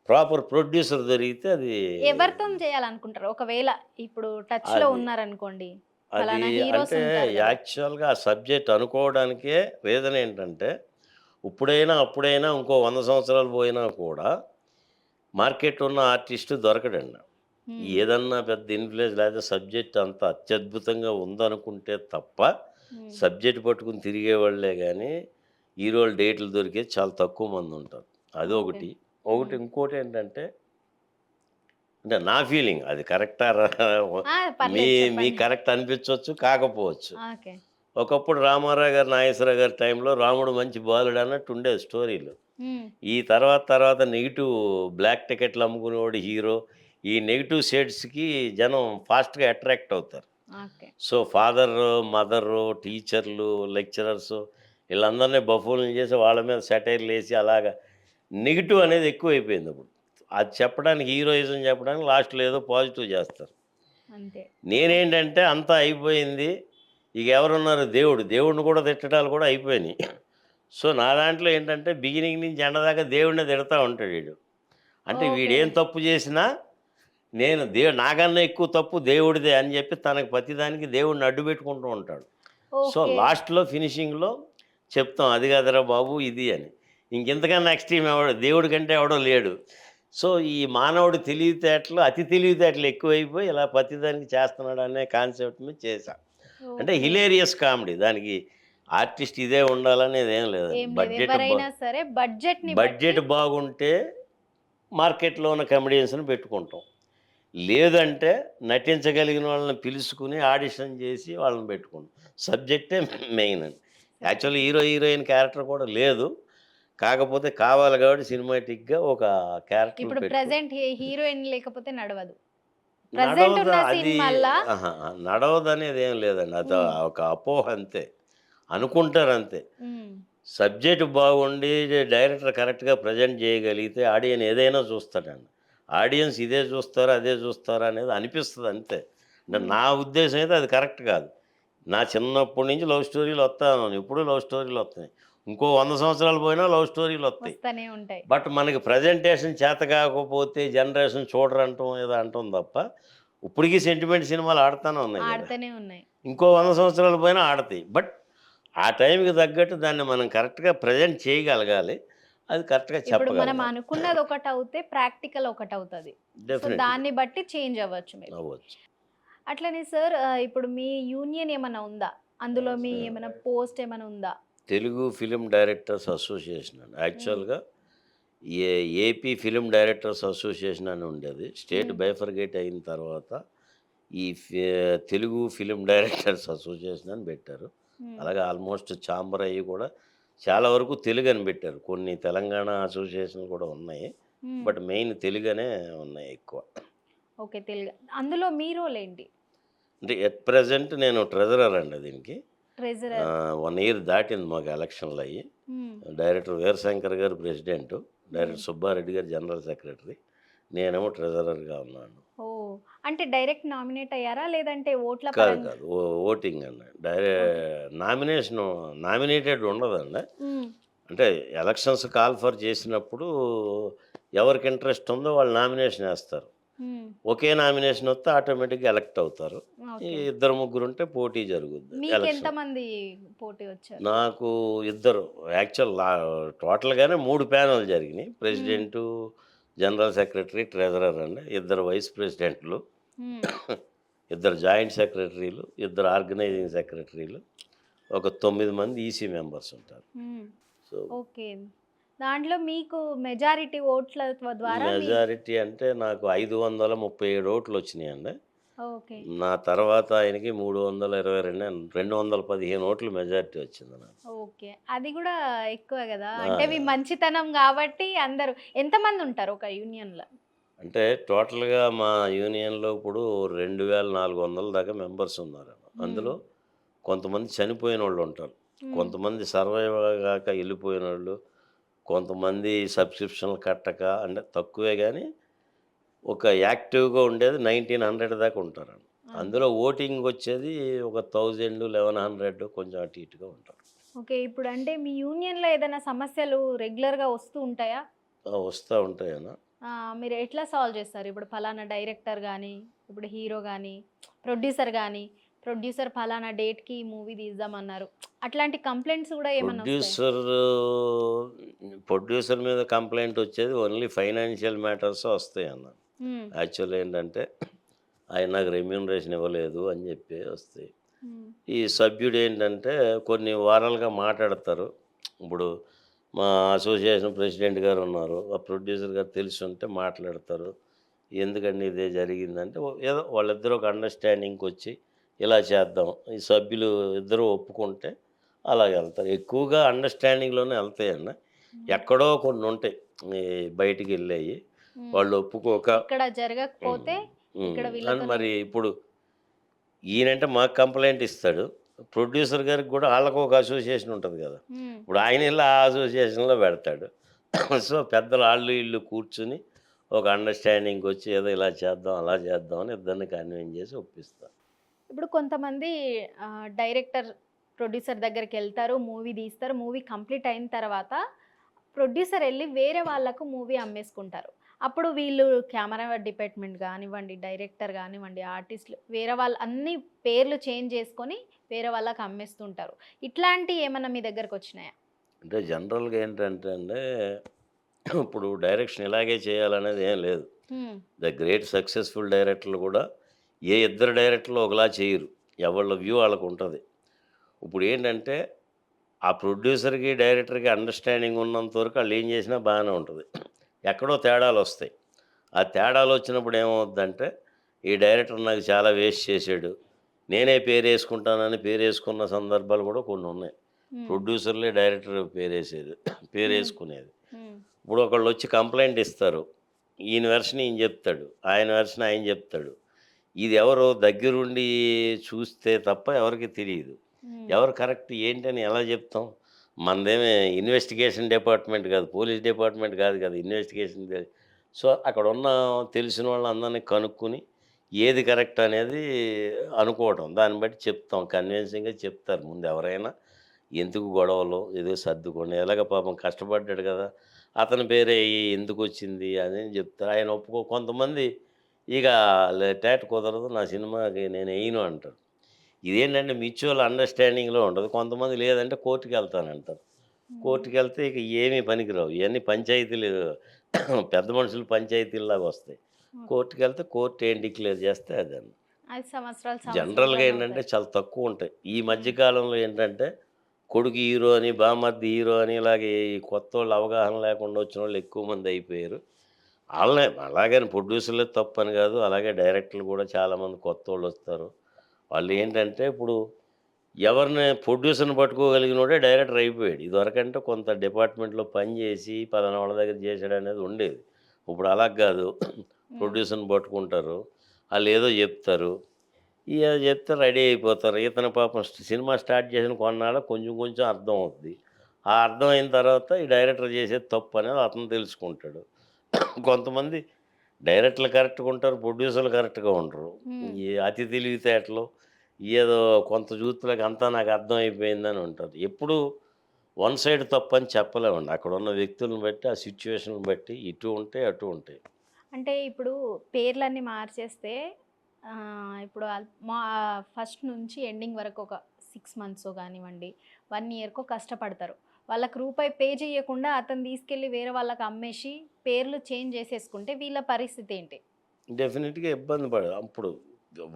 ప్రాపర్ ప్రొడ్యూసర్ దొరికితే అది ఎవరితోని చేయాలనుకుంటారు? ఒకవేళ ఇప్పుడు టచ్‌లో అది ఉన్నారనుకోండి. అది ఫలానా హీరోస్ అంటే ఉంటారు గదా! యాక్చువల్‌గా ఆ సబ్జెక్ట్ అనుకోవడానికే రీజన్ ఏంటంటే, అప్పుడైనా ఇంకో 100 సంవత్సరాలు పోయినా కూడా మార్కెట్ ఉన్న ఆర్టిస్ట్ దొరకడండి. హ్మ్. ఏదన్నా పెద్ద ఇన్‌ఫ్లూయెన్స్ లేకపోతే సబ్జెక్ట్ అంత అత్యద్భుతంగా ఉందనుకుంటే తప్ప, హ్మ్. సబ్జెక్ట్ పట్టుకొని తిరిగేవాళ్ళే గానీ, హీరోలు డేట్లు దొరికేది చాలా తక్కువ మందుంటారు. ఓకే. అదొకటి. హ్మ్. ఇంకోటేంటంటే, అంటే నా ఫీలింగ్ అది కరెక్టా ఆ! మీ పర్లేదు మీకు చెప్పండి. కరెక్ట్ అనిపించొచ్చు, కాకపోవచ్చు. ఓకే. ఒకప్పుడు రామారావు గారు, నాగేశ్వరరావు గారి టైంలో రాముడు మంచి బాలుడు అన్నట్టు ఉండేది స్టోరీలు. హ్మ్. ఈ తర్వాత నెగెటివ్ బ్లాక్ టికెట్లు అమ్ముకునేవాడు హీరో. ఈ నెగెటివ్ షేడ్స్‌కి జనం ఫాస్ట్‌గా అట్రాక్ట్ అవుతారు. ఓకే. సో, ఫాదరు, మదరు, టీచర్లు, లెక్చరర్సు వీళ్ళందరిని బఫూన్‌లని చేసి వాళ్ళ మీద సెటైర్‌లేసి అలాగా నెగెటివ్ అనేది ఎక్కువైపోయిందిప్పుడు. అది చెప్పడానికి హీరోయిజం చెప్పడానికి లాస్ట్‌లో ఏదో పాజిటివ్ చేస్తారు. అంతే. నేనేంటంటే అంతా అయిపోయింది. ఇక ఎవరున్నారు దేవుడు. దేవుడిని కూడా తిట్టడాలు కూడా అయిపోయినాయి. సో, నా దాంట్లో ఏంటంటే బిగినింగ్ నుంచి ఎండ్ దాకా దేవుడినే తిడతా ఉంటాడు ఈడు. అంటే ఓకే. వీడేం తప్పు చేసినా నేను నాకన్నా ఎక్కువ తప్పు దేవుడిదే అని చెప్పి తనకు ప్రతిదానికి దేవుడిని అడ్డుపెట్టుకుంటూ ఉంటాడు. So, okay. లాస్ట్‌లో ఫినిషింగ్‌లో చెప్తాం. అది కాదురా బాబు ఇది అని. ఇంకింతకన్నా ఎక్స్‌ట్రీమ్ ఎవడు దేవుడి కంటే ఎవడో లేడు. సో, ఈ మానవుడి తెలివితేటలు అతి తెలివితేటలు ఎక్కువైపోయి ఇలా ప్రతిదానికి చేస్తున్నాడనే కాన్సెప్ట్ మీద చేశా. అంటే ఓకే. Hilarious comedy. దానికి ఆర్టిస్ట్ ఇదే ఉండాలనేది ఏం లేదండి. ఏం లేదు. ఎవరైనా సరే బడ్జెట్‌ని బట్టి బడ్జెట్ బాగుంటే మార్కెట్‌లో ఉన్న కమెడియన్స్‌ని పెట్టుకుంటాం. లేదంటే నటించగలిగిన వాళ్ళని పిలుచుకొని ఆడిషన్ చేసి వాళ్ళని పెట్టుకుంటాం. సబ్జెక్టే మెయిన్ అండి. Actually subject. Hero, heroine character కూడా లేదు. కాకపోతే కావాలి కాబట్టి సినిమాటిక్‌గా ఒక క్యారెక్టర్‌లు ఇప్పుడు పెట్టుకున్నాం. ప్రెజెంట్ హీరోయిన్ లేకపోతే నడవదు. ప్రెజెంట్ నడవదు ఉన్న అది సినిమాల్లా అహా! నడవదనేదేం లేదండి. హ్మ్. ఒక అపోహ అంతే. అనుకుంటారంతే. హ్మ్. సబ్జెక్ట్ బాగుండి డైరెక్టర్ కరెక్ట్‌గా ప్రజెంట్ చేయగలిగితే ఆడియన్ ఏదైనా చూస్తాడండి. ఆడియన్స్ ఇదే చూస్తారా, అదే చూస్తారా అనేది అనిపిస్తది అంతే. అంటే హ్మ్. నా ఉద్దేశం అయితే అది కరెక్ట్ కాదు. నా చిన్నప్పటి నుంచి లవ్ స్టోరీలు వస్తా ఉన్నాను. ఎప్పుడూ లవ్ స్టోరీలు వస్తున్నాయి. ఇంకో 100 సంవత్సరాలు పోయినా లవ్ స్టోరీలు వస్తాయి. వస్తనే ఉంటాయి. బట్ మనకి ప్రజెంటేషన్ చేత కాకపోతే జనరేషన్ చూడరంటం ఏదో అంటాం తప్ప, ఇప్పటికి సెంటిమెంట్ సినిమాలు ఆడుతానే ఉన్నాయి కదా! ఆడుతూనే ఉన్నాయి. ఇంకో 100 సంవత్సరాలు పోయినా ఆడతాయి. బట్ ఆ టైంకి తగ్గట్టు దాన్ని మనం కరెక్ట్‌గా ప్రెజెంట్ చేయగలగాలి. అది కరెక్ట్గా ఇప్పుడు మనం చెప్పగలగాలి. అనుకున్నది ఒకటి అవుతే ప్రాక్టికల్ ఒకటి అవుతుంది. సో డెఫినెట్లీ దాన్ని బట్టి చేంజ్ అవ్వచ్చు మీరు. అవ్వచ్చు. అట్లనే సార్ ఇప్పుడు మీ యూనియన్ ఏమైనా ఉందా? అందులో మీ ఏమైనా పోస్ట్ ఏమైనా ఉందా? తెలుగు ఫిలిం డైరెక్టర్స్ అసోసియేషన్ అండి. హ్మ్. యాక్చువల్‌గా ఏ ఏపీ ఫిలిం డైరెక్టర్స్ అసోసియేషన్ అని ఉండేది. స్టేట్ హ్మ్. బైఫర్గేట్ అయిన తర్వాత ఈ తెలుగు ఫిలిం డైరెక్టర్స్ అసోసియేషన్ అని పెట్టారు. హ్మ్. అలాగే ఆల్మోస్ట్ ఛాంబర్ అయ్యి కూడా చాలా వరకు తెలుగని పెట్టారు. కొన్ని తెలంగాణ అసోసియేషన్‌లు కూడా ఉన్నాయి. హ్మ్. బట్ మెయిన్ తెలుగనే ఉన్నాయి ఎక్కువ. ఓకే. తెలుగు. అందులో మీ రోల్ ఏంటి? అంటే ఎట్ ప్రెజెంట్ నేను ట్రెజరర్ అండి దీనికి. ట్రెజరర్. 1 ఇయర్ దాటింది మాకు ఎలక్షన్‌లు అయ్యి. హ్మ్. డైరెక్టర్ వీరశంకర్ గారు ప్రెసిడెంటు. హ్మ్. డైరెక్టర్ సుబ్బారెడ్డి గారు జనరల్ సెక్రటరీ. నేనేమో ట్రెజరర్‌గా ఉన్నాను. ఓహ్! అంటే డైరెక్ట్ నామినేట్ అయ్యారా? లేదంటే ఓట్ల కాదు, పరంగా? కాదు. ఓటింగ్ అండి. ఓకే. నామినేషను నామినేటెడ్ ఉండదండి. హ్మ్. అంటే ఎలక్షన్స్ కాల్ ఫర్ చేసినప్పుడు ఎవరికి ఇంట్రెస్ట్ ఉందో వాళ్ళు నామినేషన్ ఏస్తారు. హ్మ్. ఒకే నామినేషన్ వస్తే ఆటోమేటిక్‌గా ఎలక్ట్ అవుతారు. ఈ ఓకే. ఇద్దరు ముగ్గురుంటే పోటీ జరుగుద్ది ఎలక్షన్. మీకెంతమంది పోటీ వచ్చారు? నాకు ఇద్దరు యాక్చువల్ టోటల్‌గానే 3 ప్యానెల్ జరిగినాయి. హ్మ్. ప్రెసిడెంటు, జనరల్ సెక్రటరీ, ట్రెజరర్ అండి. ఇద్దరు వైస్ ప్రెసిడెంట్లు, హ్మ్. ఇద్దరు జాయింట్ సెక్రటరీలు, ఇద్దరు ఆర్గనైజింగ్ సెక్రటరీలు, ఒక 9 మంది ఈసీ మెంబర్స్ ఉంటారు. హ్మ్. So, okay. దాంట్లో మీకు మెజారిటీ ఓట్ల ద్వారా మీ మెజారిటీ అంటే నాకు 537 ఓట్లొచ్చినాయండి. ఓకే. నా తర్వాత ఆయనకి 322 215 ఓట్లు మెజారిటీ వచ్చింది నాకు. ఓకే. అది గూడా ఎక్కువ గదా! అంటే మీ ఆ! మంచితనం గాబట్టి అందరూ ఎంతమందుంటారు ఒక యూనియన్‌ల? అంటే టోటల్‌గా మా యూనియన్‌లో ఇప్పుడు 2400 దాకా మెంబర్స్ ఉన్నారు. హ్మ్. అందులో కొంతమంది చనిపోయినోళ్ళుంటారు. హ్మ్. కొంతమంది సర్వైవ్ గాక ఎళ్ళిపోయినోళ్ళు, కొంతమంది సబ్‌స్క్రిప్షన్‌లు కట్టక అంటే తక్కువే గానీ, ఒక యాక్టివ్‌గా ఉండేది 1900 దాకా ఉంటారండి. అదే. అందులో ఓటింగొచ్చేది ఒక 1000, 1100 కొంచెం అటు ఇటుగా ఉంటారు. ఓకే. ఇప్పుడంటే మీ యూనియన్‌లో ఏదైనా సమస్యలు రెగ్యులర్‌గా వస్తూ ఉంటాయా? వస్తా ఉంటాయనా? మీరు ఎట్లా సాల్వ్ చేస్తారు? ఇప్పుడు పలానా డైరెక్టర్ గాని, ఇప్పుడు హీరో గాని, ప్రొడ్యూసర్ గాని, ప్రొడ్యూసర్ పలానా డేట్‌కి మూవీ తీద్దామన్నారు. అట్లాంటి కంప్లెయింట్స్ గూడా ఏమన్నా వస్తాయా? ప్రొడ్యూసర్ మీద కంప్లెయింటొచ్చేది ఓన్లీ ఫైనాన్షియల్ మ్యాటర్సే వస్తాయన్న. హ్మ్. యాక్చువల్ ఏంటంటే, ఆయన నాకు రెమ్యూనరేషన్ ఇవ్వలేదు అని చెప్పి వస్తాయి. హ్మ్. ఈ సభ్యుడేంటంటే కొన్ని వారాలుగా మాట్లాడతారు. ఇప్పుడు మా అసోసియేషన్ ప్రెసిడెంట్ గారు ఉన్నారు. ఆ ప్రొడ్యూసర్ గారు తెలిసుంటే మాట్లాడతారు. ఎందుకండి ఇదే జరిగిందంటే ఏదో వాళ్ళిద్దరూ ఒక అండర్‌స్టాండింగ్‌కొచ్చి ఇలా చేద్దాం. ఈ సభ్యులు ఇద్దరూ ఒప్పుకుంటే అలాగెళ్తారు. ఎక్కువగా అండర్‌స్టాండింగ్‌లోనే ఎళ్తాయండి. హ్మ్. ఎక్కడో కొన్నుంటాయి. ఈ బయటికెళ్ళేయి. హ్మ్. వాళ్ళు ఒప్పుకోక ఇక్కడ హ్మ్. జరగకపోతే ఇక్కడ అని వీళ్ళతోని మరి ఇప్పుడు ఈయనంటే మాకు కంప్లెయింట్ ఇస్తాడు. ప్రొడ్యూసర్ గారికి గూడా ఆళ్ళకొక అసోసియేషన్ ఉంటది గదా! హ్మ్. ఇప్పుడు ఆయనెళ్ళి ఆ అసోసియేషన్‌లో పెడతాడు. సో, పెద్దలు ఆళ్ళు ఈళ్ళు కూర్చొని ఒక అండర్‌స్టాండింగ్‌కొచ్చి ఏదో ఇలా చేద్దాం, అలా చేద్దాం అని ఇద్దరిని కన్విన్స్ చేసి ఒప్పిస్తారు. ఇప్పుడు కొంతమంది డైరెక్టర్, ప్రొడ్యూసర్ దగ్గరికెళ్తారు. మూవీ తీస్తారు. మూవీ కంప్లీట్ అయిన తర్వాత ప్రొడ్యూసర్ ఎళ్లి వేరే వాళ్ళకు మూవీ అమ్మేసుకుంటారు. అప్పుడు వీళ్ళు కెమెరా డిపార్ట్‌మెంట్ గానివ్వండి, డైరెక్టర్ గానివ్వండి, ఆర్టిస్ట్‌లు వేరే వాళ్ళు అన్ని పేర్లు చేంజ్ చేసుకొని వేరే వాళ్ళకి అమ్మేస్తుంటారు. ఇట్లాంటియి ఏమన్నా మీ దగ్గరకొచ్చినాయా? అంటే జనరల్‌గా ఏంటంటే అండి, ఇప్పుడు డైరెక్షన్ ఇలాగే చేయాలనేది ఏం లేదు. హ్మ్. ద గ్రేట్ సక్సెస్‌ఫుల్ డైరెక్టర్లు గూడా ఏ ఇద్దరు డైరెక్టర్లు ఒకలా చేయరు. ఎవళ్ళ వ్యూ ఆళ్ళకుంటది. ఇప్పుడేంటంటే ఆ ప్రొడ్యూసర్‌కి, డైరెక్టర్‌కి అండర్‌స్టాండింగ్ ఉన్నంత వరకు ఆళ్ళేం చేసినా బానే ఉంటది. ఎక్కడో తేడాలొస్తాయి. ఆ తేడాలొచ్చినప్పుడు ఏమవుద్దంటే, ఈ డైరెక్టర్ నాకు చాలా వేస్ట్ చేశాడు. నేనే పేరేసుకుంటానని పేరేసుకున్న సందర్భాలు కూడా కొన్నున్నాయి. హ్మ్. ప్రొడ్యూసర్‌లే డైరెక్టర్ పేరేసేది. హ్మ్. పేరేసుకునేది. హ్మ్. ఇప్పుడు ఒకళ్ళొచ్చి కంప్లెయింట్ ఇస్తారు. ఈయన వెర్షన్ ఈయన జెప్తాడు. ఆయన వెర్షన్ ఆయన జెప్తాడు. ఇది ఎవరో దగ్గరుండి చూస్తే తప్ప ఎవరికీ తెలీదు. హ్మ్. ఎవరు కరెక్ట్ ఏంటని ఎలా జెప్తాం? మనదేమి ఇన్వెస్టిగేషన్ డిపార్ట్‌మెంట్ గాదు. పోలీస్ డిపార్ట్‌మెంట్ గాదు కదా! ఇన్వెస్టిగేషన్ సో, అక్కడున్న తెలిసిన వాళ్ళందరిని కనుక్కొని, ఏది కరెక్ట్ అనేది అనుకోవటం. దాన్ని బట్టి చెప్తాం. కన్విన్సింగ్‌గా చెప్తారు ముందు ఎవరైనా. ఎందుకు గొడవలు, ఏదో సర్దుకోండి. ఎలాగో పాపం కష్టపడ్డాడు గదా! అతని పేరే ఎందుకొచ్చింది అని జెప్తారు. ఆయన కొంతమంది ఇక టేట్ కుదరదు. నా సినిమాకి నేనెయ్యను అంటారు. ఇదేంటంటే మ్యూచువల్ అండర్‌స్టాండింగ్‌లో ఉంటది. కొంతమంది లేదంటే కోర్ట్‌కెళ్తానంటారు. కోర్టుకి వెళ్తే ఇక ఏమీ పనికిరావు. ఇవన్నీ పంచాయతీలు పెద్ద మనుషులు పంచాయతీల్లాగా వస్తాయి. కోర్టుకి వెళ్తే కోర్టు ఏం డిక్లేర్ చేస్తే అదండి. 5 సంవత్సరాలు సంవత్సరం జనరల్‌గా రన్ ఏంటంటే అవుతాయి. చాలా తక్కువ ఉంటాయి. ఈ మధ్య కాలంలో ఏంటంటే కొడుకు హీరో అని, బామర్ది హీరో అని ఇలాగే ఈ కొత్తోళ్ళు అవగాహన లేకుండా వచ్చినోళ్ళు ఎక్కువ మంది అయిపోయారు. ఆళ్ళనే అలాగని ప్రొడ్యూసర్‌లే తప్పని కాదు. అలాగే డైరెక్టర్లు కూడా చాలామంది కొత్తోళ్ళొస్తారు. వాళ్ళేంటంటే ఇప్పుడు ఎవరిని ప్రొడ్యూసర్‌ని పట్టుకోగలిగినోడే డైరెక్టర్ అయిపోయాడు. ఇదివరకంటే కొంత డిపార్ట్మెంట్‌లో పని చేసి పలానా వాళ్ళ దగ్గర చేసాడనేది ఉండేది. ఇప్పుడు అలా కాదు. హ్మ్. ప్రొడ్యూసర్‌ని పట్టుకుంటారు. ఆళ్ళేదో చెప్తారు. ఇగ చెప్తే రెడీ అయిపోతారు. ఇతను పాపం సినిమా స్టార్ట్ చేసిన కొన్నాళ్ళకి కొంచెం కొంచెం అర్థం అవుద్ది. ఆ అర్థమైన తర్వాత ఈ డైరెక్టర్ చేసేది తప్పనేది అతను తెలుసుకుంటాడు. కొంతమంది డైరెక్టర్లు కరెక్ట్‌గా ఉంటారు. ప్రొడ్యూసర్లు కరెక్ట్‌గా ఉండరు. హ్మ్. ఈ అతి తెలివితేటలు ఏదో కొంత చూపులకు అంతా నాకు అర్థమైపోయిందని ఉంటారు. ఎప్పుడూ వన్ సైడ్ తప్పని చెప్పలేమండి. అక్కడున్న వ్యక్తులను బట్టి, ఆ సిట్యుయేషన్‌ని బట్టి ఇటు ఉంటాయి, అటు ఉంటాయి. అంటే ఇప్పుడు పేర్లన్నీ మార్చేస్తే ఇప్పుడు ఫస్ట్ నుంచి ఎండింగ్ వరకు ఒక 6 మంత్సో గానివ్వండి, 1 ఇయర్‌కో కష్టపడతారు. వాళ్ళకి రూపాయి పే చేయకుండా అతను తీసుకెళ్ళి వేరే వాళ్ళకి అమ్మేసి పేర్లు చేంజ్ చేసేసుకుంటే వీళ్ళ పరిస్థితి ఏంటి? డెఫినిట్‌గా ఇబ్బంది అప్పుడు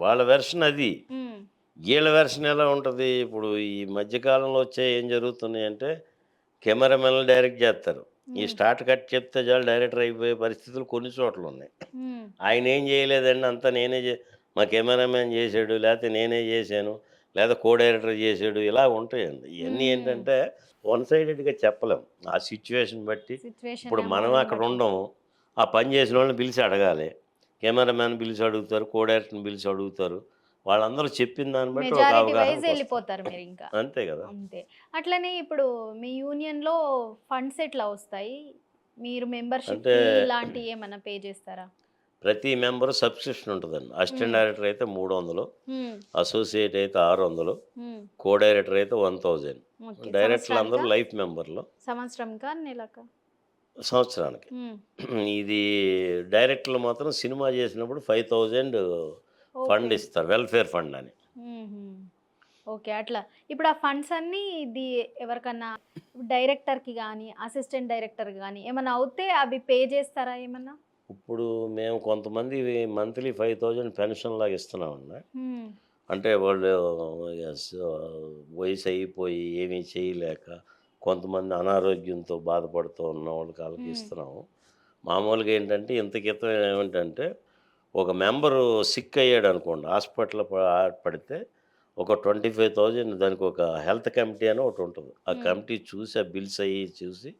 వాళ్ళ వెర్షన్ అది. హ్మ్. ఈళ్ళ వెర్షన్ ఎలా ఉంటది? ఇప్పుడు ఈ మధ్య కాలంలో వచ్చేయి ఏం జరుగుతున్నాయంటే, కెమెరామెన్‌లు డైరెక్ట్ జేత్తారు. ఈ హ్మ్. స్టార్ట్ కట్ చెప్తే చాలు డైరెక్టర్ అయిపోయే పరిస్థితులు కొన్ని చోట్లున్నాయి. హ్మ్. ఆయనేం జేయలేదండి అంతా నేనే మా కెమెరామెన్ జేసాడు, లేతే నేనే జేశాను, లేదా కో డైరెక్టర్ జేసాడు ఇలా ఉంటాయండి. ఇయన్నీ హ్మ్. ఏంటంటే, వన్ సైడెడ్‌గా చెప్పలేం. ఆ సిట్యుయేషన్ బట్టి సిట్యుయేషన్ ఇప్పుడు మనం మూడ్‌ని అక్కడ బట్టి. ఉండము. ఆ పని జేసినోళ్ళని పిలిచి అడగాలి. కెమెరామెన్ పిలిచి అడుగుతారు, కో డైరెక్టర్‌ని పిలిచి అడుగుతారు. వాళ్ళందరూ చెప్పిన దాన్ని బట్టి ఒక మెజారిటీ వైస్ అవగాహనకొస్తారు. ఎళ్ళిపోతారు మీరింకా. అంతే గదా! అంతే. అట్లనే ఇప్పుడు మీ యూనియన్‌లో ఫండ్స్ ఎట్లా వస్తాయి? మీరు అంటే మెంబర్‌షిప్‌కి ఇలాంటియేమన్నా పే చేస్తారా? ప్రతి మెంబరు సబ్‌స్క్రిప్షన్ ఉంటదండి. అసిస్టెంట్ హ్మ్. డైరెక్టర్ అయితే 300, హ్మ్. అసోసియేట్ అయితే 600, హ్మ్. కో డైరెక్టర్ అయితే 1000. ఓకే. డైరెక్టర్లందరూ సంవత్సరానికా? లైఫ్ మెంబర్‌లు సంవత్సరంకా? నెలకా? సంవత్సరానికి. హ్మ్. ఇది డైరెక్టర్లు మాత్రం సినిమా చేసినప్పుడు 5000 ఓకే. ఫండ్ ఇస్తారు. వెల్‌ఫేర్ ఫండ్ అని. హుహు. ఓకే. అట్లా. ఇప్పుడు ఆ ఫండ్స్ అన్నీ ఎవరికన్నా డైరెక్టర్‌కి గాని, అసిస్టెంట్ డైరెక్టర్‌కి గాని ఏమన్నా అవుతే అవి పే చేస్తారా ఏమన్నా? ఇప్పుడు మేము కొంతమంది మంత్లీ 5000 పెన్షన్‌లాగా ఇస్తున్నామండి. హ్మ్. అంటే వాళ్ళు యస్ వయసయిపోయి ఏమీ చేయలేక, కొంతమంది అనారోగ్యంతో బాధపడుతూ ఉన్నవాళ్ళకి ఆళ్ళకి హ్మ్. ఇస్తున్నాము. మామూలుగా ఏంటంటే ఇంత క్రితం ఏమిటంటే, ఒక మెంబరు సిక్ అయ్యాడనుకోండి, హాస్పిటల్‌లో పడితే ఒక 25,000 దానికొక హెల్త్ కమిటీ అని ఒకటుంటది. ఆ హ్మ్. కమిటీ చూసి, ఆ బిల్స్ అయ్యి చూసి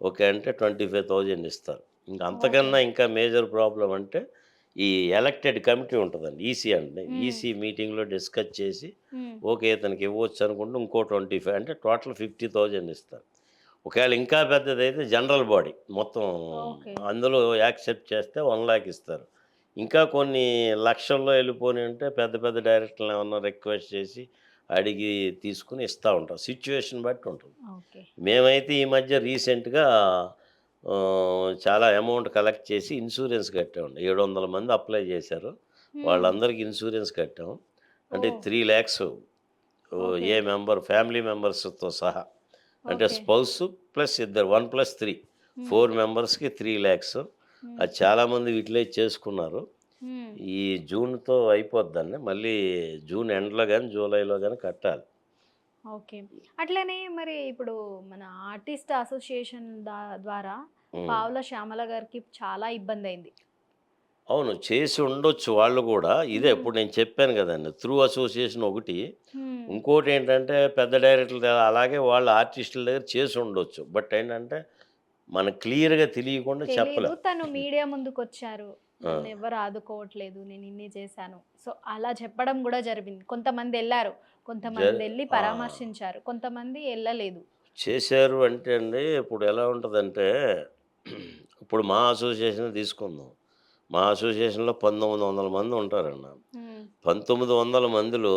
ఓకే అంటే 25,000 ఇస్తారు. ఇంక ఓకే. అంతకన్నా ఇంకా మేజర్ ప్రాబ్లమ్ అంటే ఈ ఎలక్టెడ్ కమిటీ ఉంటదండి. ఈసీ అండి. హ్మ్. ఈసీ మీటింగ్‌లో డిస్కస్ చేసి హ్మ్. ఓకే. ఇతనికి ఇవ్వచ్చు అనుకుంటే ఇంకో 25 అంటే టోటల్ 50,000 ఇస్తారు. ఒకవేళ ఇంకా పెద్దదైతే జనరల్ బాడీ మొత్తం ఓకే. అందులో యాక్సెప్ట్ చేస్తే 1,00,000 ఇస్తారు. ఇంకా కొన్ని లక్షల్లో వెళ్ళిపోయినయి ఉంటే పెద్ద పెద్ద డైరెక్టర్‌లని ఏమన్నా రిక్వెస్ట్ చేసి అడిగి తీసుకొని ఇస్తా ఉంటాం. సిట్యుయేషన్ బట్టి ఉంటుంది. ఓకే. మేమైతే ఈ మధ్య రీసెంట్‌గా చాలా అమౌంట్ కలెక్ట్ చేసి ఇన్సూరెన్స్ కట్టామండి. 700 మంది అప్లై చేశారు. హ్మ్. వాళ్ళందరికీ ఇన్సూరెన్స్ కట్టాం. అంటే ఓహ్! 3,00,000 ఓకే. ఏ మెంబర్ ఫ్యామిలీ మెంబర్స్‌తో సహా. అంటే ఓకే. స్పౌస్ ప్లస్ ఇద్దరు 1+3 హ్మ్. 4 మెంబర్స్‌కి 3,00,000 హ్మ్. అది చాలామంది యుటిలైజ్ చేసుకున్నారు. హ్మ్. ఈ జూన్‌తో అయిపోద్దండి. మళ్ళీ జూన్ ఎండ్‌లో గాని, జూలైలో గాని కట్టాలి. ఓకే. అట్లనే మరి ఇప్పుడు మన ఆర్టిస్ట్ అసోసియేషన్ ద్వారా హ్మ్. పావుల శ్యామల గారికి చాలా ఇబ్బందయింది. అవును. చేసి ఉండొచ్చు వాళ్ళు గూడా. ఇదే హ్మ్. ఇప్పుడు నేను చెప్పాను గదండీ! త్రూ అసోసియేషన్ ఒకటి. హ్మ్. ఇంకోటేంటంటే పెద్ద డైరెక్టర్ల దగ్గర అలాగే వాళ్ళు ఆర్టిస్టుల దగ్గర చేసుండొచ్చు. బట్ ఏంటంటే మనకు క్లియర్‌గా తెలియకుండా తెలీదు. చెప్పలేం. తను మీడియా ముందుకొచ్చారు. ఆ! నన్నెవ్వరు ఆదుకోవట్లేదు. నేనిన్ని చేశాను. సో, అలా చెప్పడం గూడా జరిగింది. కొంతమందెళ్లారు. జర్ కొంతమందెళ్లి ఆ! పరామర్శించారు. కొంతమంది ఎళ్ళలేదు. చేశారు అంటే అండి ఇప్పుడు ఎలా ఉంటదంటే ఇప్పుడు మా అసోసియేషన్ తీసుకుందాం. మా అసోసియేషన్‌లో 1900 మంది ఉంటారండి. హ్మ్. 1900 మందిలో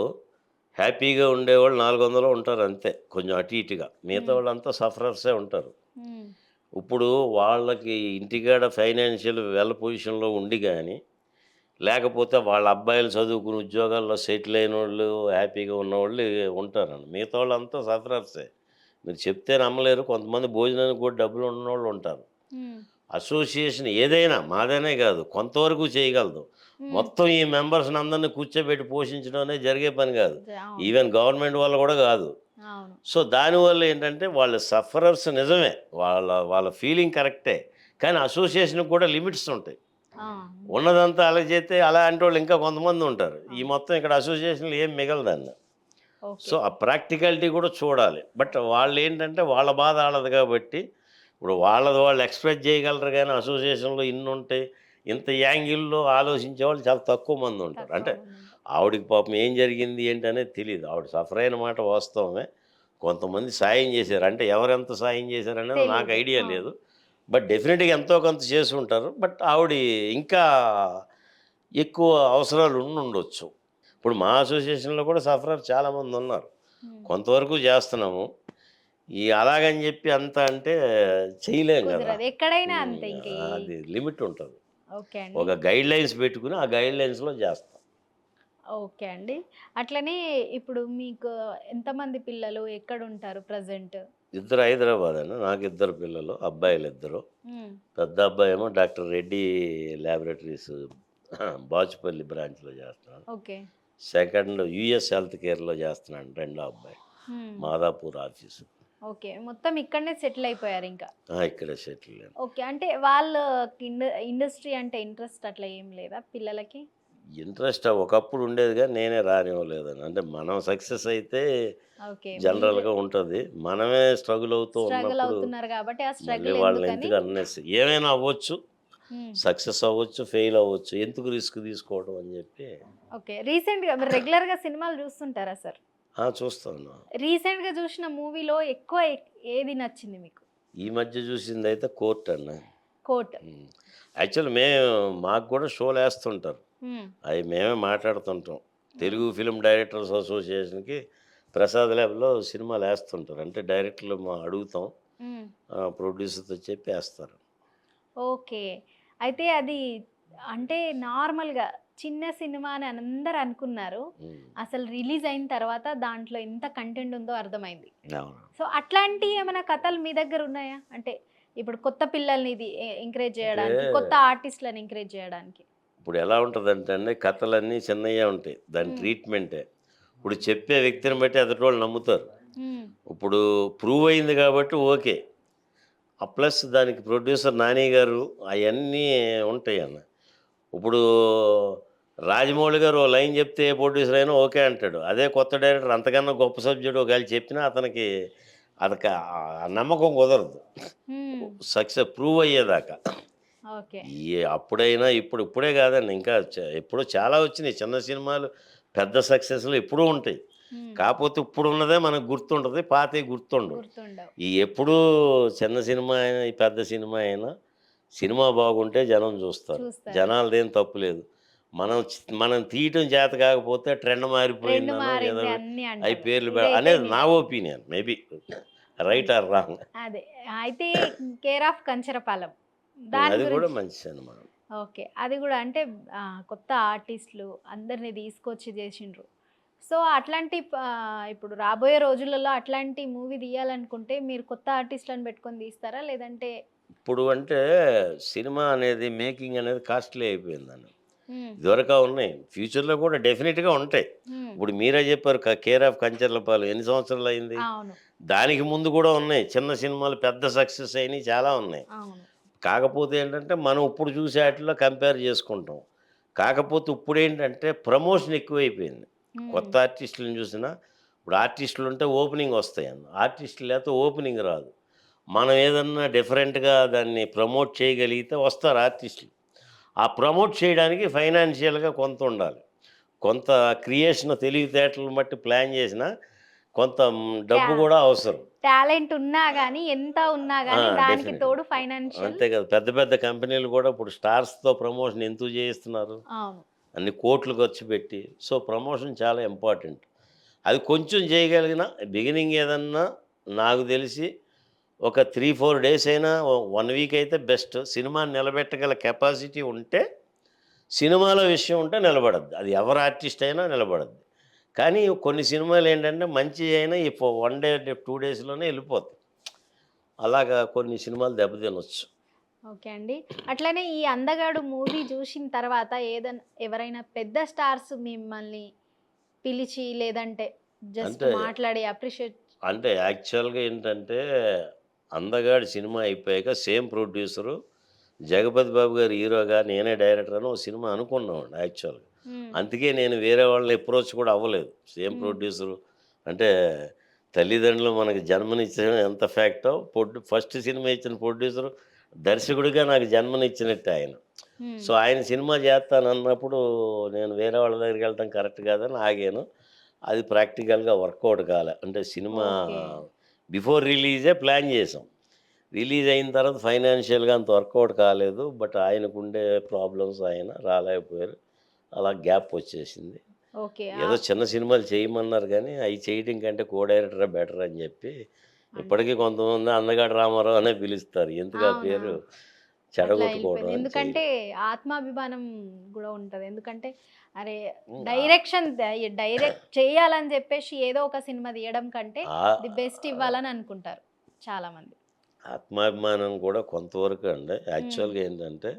హ్యాపీగా ఉండేవాళ్ళు 400 ఉంటారు అంతే. కొంచెం అటు ఇటుగా. మిగతా హ్మ్. వాళ్ళంతా సఫరర్సే ఉంటారు. హ్మ్. ఇప్పుడు వాళ్ళకి ఇంటికాడ ఫైనాన్షియల్ వెల్ పొజిషన్‌లో ఉండి గాని, లేకపోతే వాళ్ళ అబ్బాయిలు చదువుకుని ఉద్యోగాల్లో సెటిల్ అయినోళ్ళు, హ్యాపీగా ఉన్నోళ్ళు ఉంటారండి. మిగతా వాళ్ళంతా సఫరర్సే. మీరు చెప్తే నమ్మలేరు, కొంతమంది భోజనానికి కూడా డబ్బులు ఉన్నోళ్ళు ఉంటారు. ఉమ్, అసోసియేషన్ ఏదైనా మాదనే కాదు, కొంతవరకు చేయగలదు. ఉమ్, మొత్తం ఈ మెంబర్స్ని అందరినీ కూర్చోబెట్టి పోషించడం అనేది జరిగే పని కాదు. అవును ఈవెన్ గవర్నమెంట్ వల్ల కూడా కాదు. అవును. సో దానివల్ల ఏంటంటే వాళ్ళు సఫరర్స్ నిజమే, వాళ్ళ వాళ్ళ ఫీలింగ్ కరెక్టే, కానీ అసోసియేషన్కి కూడా లిమిట్స్ ఉంటాయి. ఆ, ఉన్నదంతా అలా చేస్తే అలాంటి వాళ్ళు ఇంకా కొంతమంది ఉంటారు. ఈ అవును. మొత్తం ఇక్కడ అసోసియేషన్లో ఏం మిగలదండి. ఓకే. సో ఆ ప్రాక్టికాలిటీ కూడా చూడాలి. బట్ వాళ్ళు ఏంటంటే వాళ్ళ బాధ ఆడదు కాబట్టి, ఇప్పుడు వాళ్ళది వాళ్ళు ఎక్స్ప్రెస్ చేయగలరు, కానీ అసోసియేషన్లో ఇన్ని ఉంటాయి, ఇంత యాంగిల్లో ఆలోచించే వాళ్ళు చాలా తక్కువ మంది ఉంటారు. తక్కువ అంటే మంది ఉంటారు. ఆవిడకి పాపం ఏం జరిగింది ఏంటి అనేది తెలియదు. ఆవిడ సఫర్ అయిన మాట వాస్తవమే. కొంతమంది సాయం చేశారు, అంటే ఎవరెంత సాయం చేశారనేది నాకు తెలీదు. ఐడియా ఆ, లేదు. బట్ డెఫినెట్గా ఎంతో కొంత చేసి ఉంటారు. బట్ ఆవిడ ఇంకా ఎక్కువ అవసరాలు ఉండొచ్చు. ఇప్పుడు మా అసోసియేషన్లో కూడా సఫరర్ చాలామంది ఉన్నారు. ఉమ్, కొంతవరకు చేస్తున్నాము. ఈ అలాగని చెప్పి అంత అంటే చేయలేం కదా. కుదరదు ఎక్కడైనా అంతే. ఇంక అది లిమిట్ ఉంటుంది. ఓకే అండి. ఒక గైడ్ లైన్స్ పెట్టుకుని ఆ గైడ్ లైన్స్లో చేస్తాం. ఓకే అండి. అట్లనే ఇప్పుడు మీకు ఎంతమంది పిల్లలు? ఎక్కడుంటారు ప్రజెంట్? ఇద్దరు హైదరాబాద్ అండి. నాకు ఇద్దరు పిల్లలు, అబ్బాయిలు ఇద్దరు. పెద్ద అబ్బాయి ఏమో డాక్టర్ రెడ్డి ల్యాబొరేటరీస్ బాచుపల్లి బ్రాంచ్లో చేస్తున్నాడు. ఓకే. సెకండ్ యుఎస్ హెల్త్ కేర్లో చేస్తున్నాడు రెండో అబ్బాయి, మాదాపూర్ ఆఫీసు. ఓకే. మొత్తం ఇక్కడనే సెటిల్ అయిపోయారు ఇంకా. ఇక్కడే సెటిల్. ఓకే. అంటే వాళ్ళకి ఇండస్ట్రీ అంటే ఇంట్రెస్ట్ అట్లా ఏం లేదా పిల్లలకి? ఇంట్రెస్ట్ ఒకప్పుడు ఉండేది, కానీ నేనే రానివ్వలేదని. అంటే మనం సక్సెస్ అయితే ఓకే. జనరల్గా ఉంటుంది, మనమే స్ట్రగుల్ అవుతూ స్ట్రగుల్ ఉన్నప్పుడు అవుతున్నారు కాబట్టి ఆ మళ్ళీ స్ట్రగుల్ వాళ్ళని ఎందుకని? ఎందుకు అన్నెసరీ, ఏమైనా అవ్వచ్చు, సక్సెస్ అవ్వచ్చు, ఫెయిల్ అవ్వచ్చు, ఎందుకు రిస్క్ తీసుకోవడం అని చెప్పి. ఓకే. రీసెంట్‌గా మీరు రెగ్యులర్‌గా సినిమాలు చూస్తుంటారా సార్? చూస్తాను. రీసెంట్‌గా చూసిన మూవీలో ఎక్కువ ఏది నచ్చింది మీకు? ఈ మధ్య చూసింది అయితే కోర్ట్ అన్న. 'కోర్ట్'. యాక్చువల్ మాకు కూడా షోలు వేస్తుంటారు, అవి మేమే మాట్లాడుతుంటాం. తెలుగు ఫిల్మ్ డైరెక్టర్స్ అసోసియేషన్కి ప్రసాద్ ల్యాబ్లో సినిమాలు వేస్తుంటారు. అంటే డైరెక్టర్లు అడుగుతాం, ప్రొడ్యూసర్తో చెప్పి వేస్తారు. ఓకే. అయితే అది అంటే నార్మల్‌గా చిన్న సినిమా అని అందరూ అనుకున్నారు. అసలు రిలీజ్ అయిన తర్వాత దాంట్లో ఎంత కంటెంట్ ఉందో అర్థమైంది. అవును. సో అట్లాంటి ఏమైనా కథలు మీ దగ్గర ఉన్నాయా? అంటే ఇప్పుడు కొత్త పిల్లల్ని ఇది ఎంకరేజ్ చేయడానికి, కొత్త ఆర్టిస్ట్‌లని ఎంకరేజ్ చేయడానికి. ఇప్పుడు ఎలా ఉంటుందంటే అండి, కథలన్నీ చిన్నయ్యే ఉంటాయి, దాని ట్రీట్మెంటే. ఇప్పుడు చెప్పే వ్యక్తిని బట్టి ఎదుటి నమ్ముతారు. ఇప్పుడు ప్రూవ్ అయింది కాబట్టి ఓకే. ప్లస్ దానికి ప్రొడ్యూసర్ నాని గారు అవన్నీ ఉంటాయి అన్న. ఇప్పుడు రాజమౌళి గారు ఓ లైన్ చెప్తే ఏ ప్రొడ్యూసర్ అయినా ఓకే అంటాడు. అదే కొత్త డైరెక్టర్ అంతకన్నా గొప్ప సబ్జెక్ట్ ఒకవేళ చెప్పినా అతనికి అదొక నమ్మకం కుదరదు సక్సెస్ ప్రూవ్ అయ్యేదాకా. ఓకే. అప్పుడైనా ఇప్పుడే కాదండి, ఇంకా ఎప్పుడో చాలా వచ్చినాయి చిన్న సినిమాలు, పెద్ద సక్సెస్లు ఎప్పుడూ ఉంటాయి. కాకపోతే ఇప్పుడు ఉన్నదే మనకు గుర్తుంటుంది, పాతవి గుర్తుండవు. ఈ ఎప్పుడూ చిన్న సినిమా అయినా ఈ పెద్ద సినిమా అయినా సినిమా బాగుంటే జనం చూస్తారు. జనాలదేం తప్పు లేదు. మనం తీయటం చేత కాకపోతే ట్రెండ్ మారిపోయిందనో ఏదో అవి పేర్లు అనేది నా opinion. Maybe right are wrong. అదే అయితే కేర్ ఆఫ్ కంచరపాలెం అది కూడా మంచి సినిమా. ఓకే. అది కూడా అంటే కొత్త ఆర్టిస్టులు అందరిని తీసుకొచ్చి చేసిండ్రు. సో అట్లాంటి ఇప్పుడు రాబోయే రోజులలో అట్లాంటి మూవీ తీయాలనుకుంటే మీరు కొత్త ఆర్టిస్టులను పెట్టుకొని తీస్తారా? లేదంటే ఇప్పుడు అంటే సినిమా అనేది మేకింగ్ అనేది కాస్ట్లీ అయిపోయిందని. ఇదివరకు ఉన్నాయి, ఫ్యూచర్లో కూడా డెఫినెట్గా ఉంటాయి. ఇప్పుడు మీరే చెప్పారు కేర్ ఆఫ్ కంచర్లపాలెం ఎన్ని సంవత్సరాలు అయింది, దానికి ముందు కూడా ఉన్నాయి చిన్న సినిమాలు పెద్ద సక్సెస్ అయినవి చాలా ఉన్నాయి. కాకపోతే ఏంటంటే మనం ఇప్పుడు చూసే వాటిలో కంపేర్ చేసుకుంటాం. కాకపోతే ఇప్పుడు ఏంటంటే ప్రమోషన్ ఎక్కువైపోయింది. కొత్త ఆర్టిస్టులను చూసినా ఇప్పుడు ఆర్టిస్టులు ఉంటే ఓపెనింగ్ వస్తాయి అన్న, ఆర్టిస్టులు లేకపోతే ఓపెనింగ్ రాదు. మనం ఏదన్నా డిఫరెంట్గా దాన్ని ప్రమోట్ చేయగలిగితే వస్తారు ఆర్టిస్టులు. ఆ ప్రమోట్ చేయడానికి ఫైనాన్షియల్గా కొంత ఉండాలి, కొంత క్రియేషన్ తెలివితేటలను బట్టి ప్లాన్ చేసిన కొంత డబ్బు కూడా అవసరం. టాలెంట్ ఉన్నా కానీ ఎంత ఉన్నా కానీ దానికి తోడు ఫైనాన్షియల్. అంతే కదా, పెద్ద పెద్ద కంపెనీలు కూడా ఇప్పుడు స్టార్స్తో ప్రమోషన్ ఎందుకు చేయిస్తున్నారు, అన్ని కోట్లు ఖర్చు పెట్టి. సో ప్రమోషన్ చాలా ఇంపార్టెంట్. అది కొంచెం చేయగలిగిన బిగినింగ్ ఏదన్నా నాకు తెలిసి ఒక 3-4 డేస్ అయినా 1 వీక్ అయితే బెస్ట్. సినిమాని నిలబెట్టగల కెపాసిటీ ఉంటే, సినిమాలో విషయం ఉంటే నిలబడద్దు, అది ఎవరు ఆర్టిస్ట్ అయినా నిలబడద్దు. కానీ కొన్ని సినిమాలు ఏంటంటే మంచి అయినా ఈ 1 డే 2 డేస్‌లోనే వెళ్ళిపోతాయి. అలాగా కొన్ని సినిమాలు దెబ్బతినొచ్చు. ఓకే అండి. అట్లనే ఈ 'అందగాడు' మూవీ చూసిన తర్వాత ఎవరైనా పెద్ద స్టార్స్ మిమ్మల్ని పిలిచి లేదంటే జస్ట్ అంటే మాట్లాడి అప్రిషియేట్ అంటే యాక్చువల్‌గా ఏంటంటే 'అందగాడు' సినిమా అయిపోయాక సేమ్ ప్రొడ్యూసరు 'జగపతి బాబు' గారు హీరోగా నేనే డైరెక్టర్ అని ఒక సినిమా అనుకున్నామండి యాక్చువల్‌గా. హ్మ్. అందుకే నేను వేరే వాళ్ళని అప్రోచ్ కూడా అవ్వలేదు. సేమ్ హ్మ్. ప్రొడ్యూసరు అంటే తల్లిదండ్రులు మనకి జన్మనిచ్చడం ఎంత ఫ్యాక్టో ఫస్ట్ సినిమా ఇచ్చిన ప్రొడ్యూసరు దర్శకుడిగా నాకు జన్మనిచ్చినట్టే ఆయన. హ్మ్. సో, ఆయన సినిమా చేస్తానన్నప్పుడు నేను వేరే వాళ్ళ దగ్గరికెళ్ళటం కరెక్ట్ కాదని ఆగాను. అది ప్రాక్టికల్‌గా వర్కౌట్ కాలే. అంటే సినిమా ఓకే. బిఫోర్ రిలీజే ప్లాన్ చేసాం. రిలీజ్ అయిన తర్వాత ఫైనాన్షియల్‌గా అంత వర్కౌట్ కాలేదు. బట్ ఆయనకుండే ప్రాబ్లమ్స్ ఆయన రాలేకపోయారు. అలా గ్యాప్ వచ్చేసింది. ఓకే. ఏదో చిన్న సినిమాలు చేయమన్నారు గానీ, అయి చేయడం కంటే కో డైరెక్టరే బెటర్ అని చెప్పి, అంటే ఇప్పటికీ కొంతమంది 'అందగాడు రామారావు' అనే పిలుస్తారు. ఎందుకు ఆ పేరు అవునవును. అట్లా చెడగొట్టుకోవడం ఎళ్ళిపోయింది. అని ఎందుకంటే చేయలే. ఆత్మాభిమానం గూడా ఉంటది. ఎందుకంటే అరే హ్మ్. డైరెక్ట్ చేయాలని జెప్పేసి ఏదో ఒక సినిమా తీయడం కంటే ది బెస్ట్ ఆహ్, ఇవ్వాలని అనుకుంటారు చాలామంది. ఆత్మాభిమానం కూడా కొంతవరకు అండి. హ్మ్. యాక్చువల్‌గా ఏంటంటే,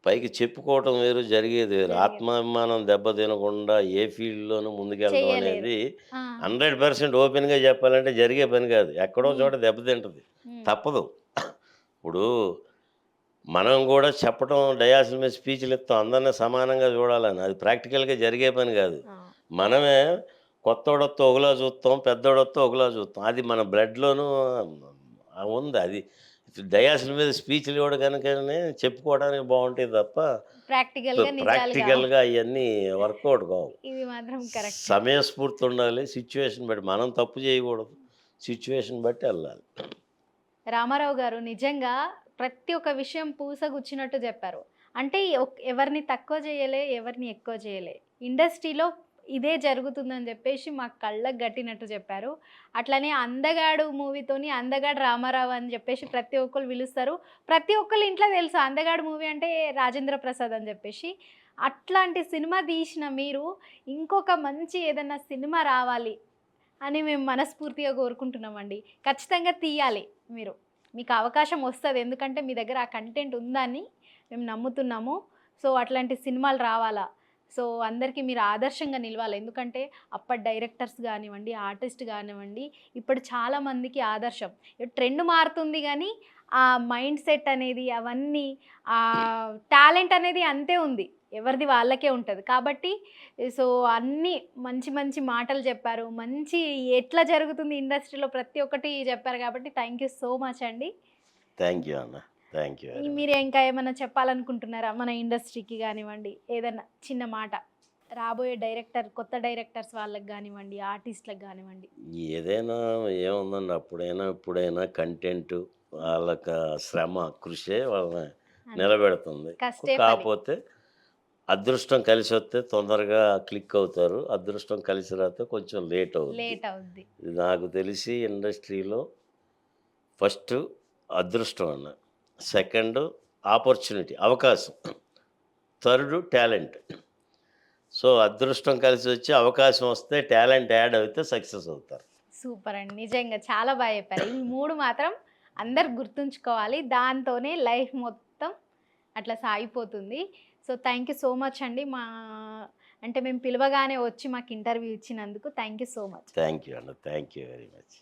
పైకి చెప్పుకోవటం వేరు, జరిగేది వేరు. జరిగేది. ఆత్మాభిమానం దెబ్బతినకుండా ఏ ఫీల్డ్‌లోనూ ముందుకెళ్ళడం చెయ్యలేరు. అనేది ఆ! 100% ఓపెన్‌గా చెప్పాలంటే జరిగే పని కాదు. ఎక్కడో హ్మ్. చోట దెబ్బతింటది. హ్మ్. తప్పదు. ఇప్పుడు మనం గూడా చెప్పటం డయాస్ మీద స్పీచ్‌లు ఇస్తాం. అందరిని సమానంగా చూడాలని. అది ప్రాక్టికల్‌గా జరిగే పని కాదు. ఆ! మనమే కొత్తోడొత్తే ఒకలా చూస్తాం. పెద్దోడొత్తే ఒకలా చూస్తాం. అది మన బ్లడ్‌లోనూ ఉంది. అది డయాస్‌ల మీద స్పీచ్‌లు ఇవ్వడం గనుకనే చెప్పుకోవడానికి బావుంటాయి తప్ప, ప్రాక్టికల్‌గా నిజాలు గావు. ప్రాక్టికల్‌గా అయన్నీ వర్కౌట్ కావు. ఇది మాత్రం కరెక్టే. సమయస్ఫూర్తి ఉండాలి. సిట్యుయేషన్ బట్టి. మనం తప్పు చేయకూడదు. సిట్యుయేషన్ బట్టి ఎళ్ళాలి. రామారావు గారు నిజంగా ప్రతి ఒక్క విషయం పూసగుచ్చినట్టు చెప్పారు. అంటే ఎవరిని తక్కువ చేయలే, ఎవరిని ఎక్కువ చేయలే. ఇండస్ట్రీలో ఇదే జరుగుతుందని చెప్పేసి మా కళ్ళకు గట్టినట్టు చెప్పారు. అట్లనే 'అందగాడు' మూవీతోని 'అందగాడు రామారావు' అని చెప్పేసి ప్రతి ఒక్కళ్ళు పిలుస్తారు. ప్రతి ఒక్కళ్ళ ఇంట్లో తెలుసు 'అందగాడు' మూవీ అంటే రాజేంద్ర ప్రసాద్ అని చెప్పేసి. అట్లాంటి సినిమా తీసిన మీరు ఇంకొక మంచి ఏదన్నా సినిమా రావాలి అని మేము మనస్ఫూర్తిగా కోరుకుంటున్నామండి. ఖచ్చితంగా తీయాలి మీరు. మీకు అవకాశం వస్తది. ఎందుకంటే మీ దగ్గర ఆ కంటెంట్ ఉందని మేము నమ్ముతున్నాము. సో, అట్లాంటి సినిమాలు రావాలా. సో, అందరికీ మీరు ఆదర్శంగా నిలవాలి. ఎందుకంటే అప్పటి డైరెక్టర్స్ గానివ్వండి, ఆర్టిస్ట్ గానివ్వండి, ఇప్పుడు చాలా మందికి ఆదర్శం. ట్రెండ్ మారుతుంది గానీ, ఆ మైండ్ సెట్ అనేది అవన్నీ టాలెంట్ అనేది అంతే ఉంది. ఎవరిది వాళ్ళకే ఉంటది. కాబట్టి సో, అన్నీ మంచి మంచి మాటలు చెప్పారు. మంచి ఎట్లా జరుగుతుంది ఇండస్ట్రీలో ప్రతి ఒక్కటి చెప్పారు కాబట్టి థ్యాంక్ యూ సో మచ్ అండి. థాంక్ యూ అన్న. థాంక్ యూ వెరీ మీరు మచ్. ఇంకా ఏమన్నా చెప్పాలనుకుంటున్నారా? మన ఇండస్ట్రీకి గానివ్వండి, ఏదన్నా చిన్న మాట. రాబోయే కొత్త డైరెక్టర్స్ వాళ్ళకి గానివ్వండి, ఆర్టిస్ట్‌లకు గానివ్వండి. ఏదైనా ఏముందండి అప్పుడైనా, ఇప్పుడైనా కంటెంటు వాళ్ళకి శ్రమ, కృషే వాళ్ళని అంతే. నిలబెడుతుంది. కష్టే ఫలి. కాపోతే అదృష్టం కలిసొస్తే తొందరగా క్లిక్ అవుతారు. అదృష్టం కలిసి రాతే కొంచెం లేట్ అవుద్ది. లేట్ అవుద్ది. ఇది నాకు తెలిసి ఇండస్ట్రీలో ఫస్టు అదృష్టం అన్న. సెకండు ఆపర్చునిటీ అవకాశం. Third talent. సో, అదృష్టం కలిసొచ్చి అవకాశం వస్తే టాలెంట్ యాడ్ అయితే సక్సెస్ అవుతారు. సూపర్ అండి. నిజంగా చాలా చెప్పారు. ఈ 3 మాత్రం అందరూ గుర్తుంచుకోవాలి. దాంతోనే లైఫ్ మొత్తం అట్లా సాగిపోతుంది. So, thank you so much అండి. అంటే మేము పిలవగానే వచ్చి మాకు ఇంటర్వ్యూ ఇచ్చినందుకు thank you so much. Thank you అండి. Thank you very much.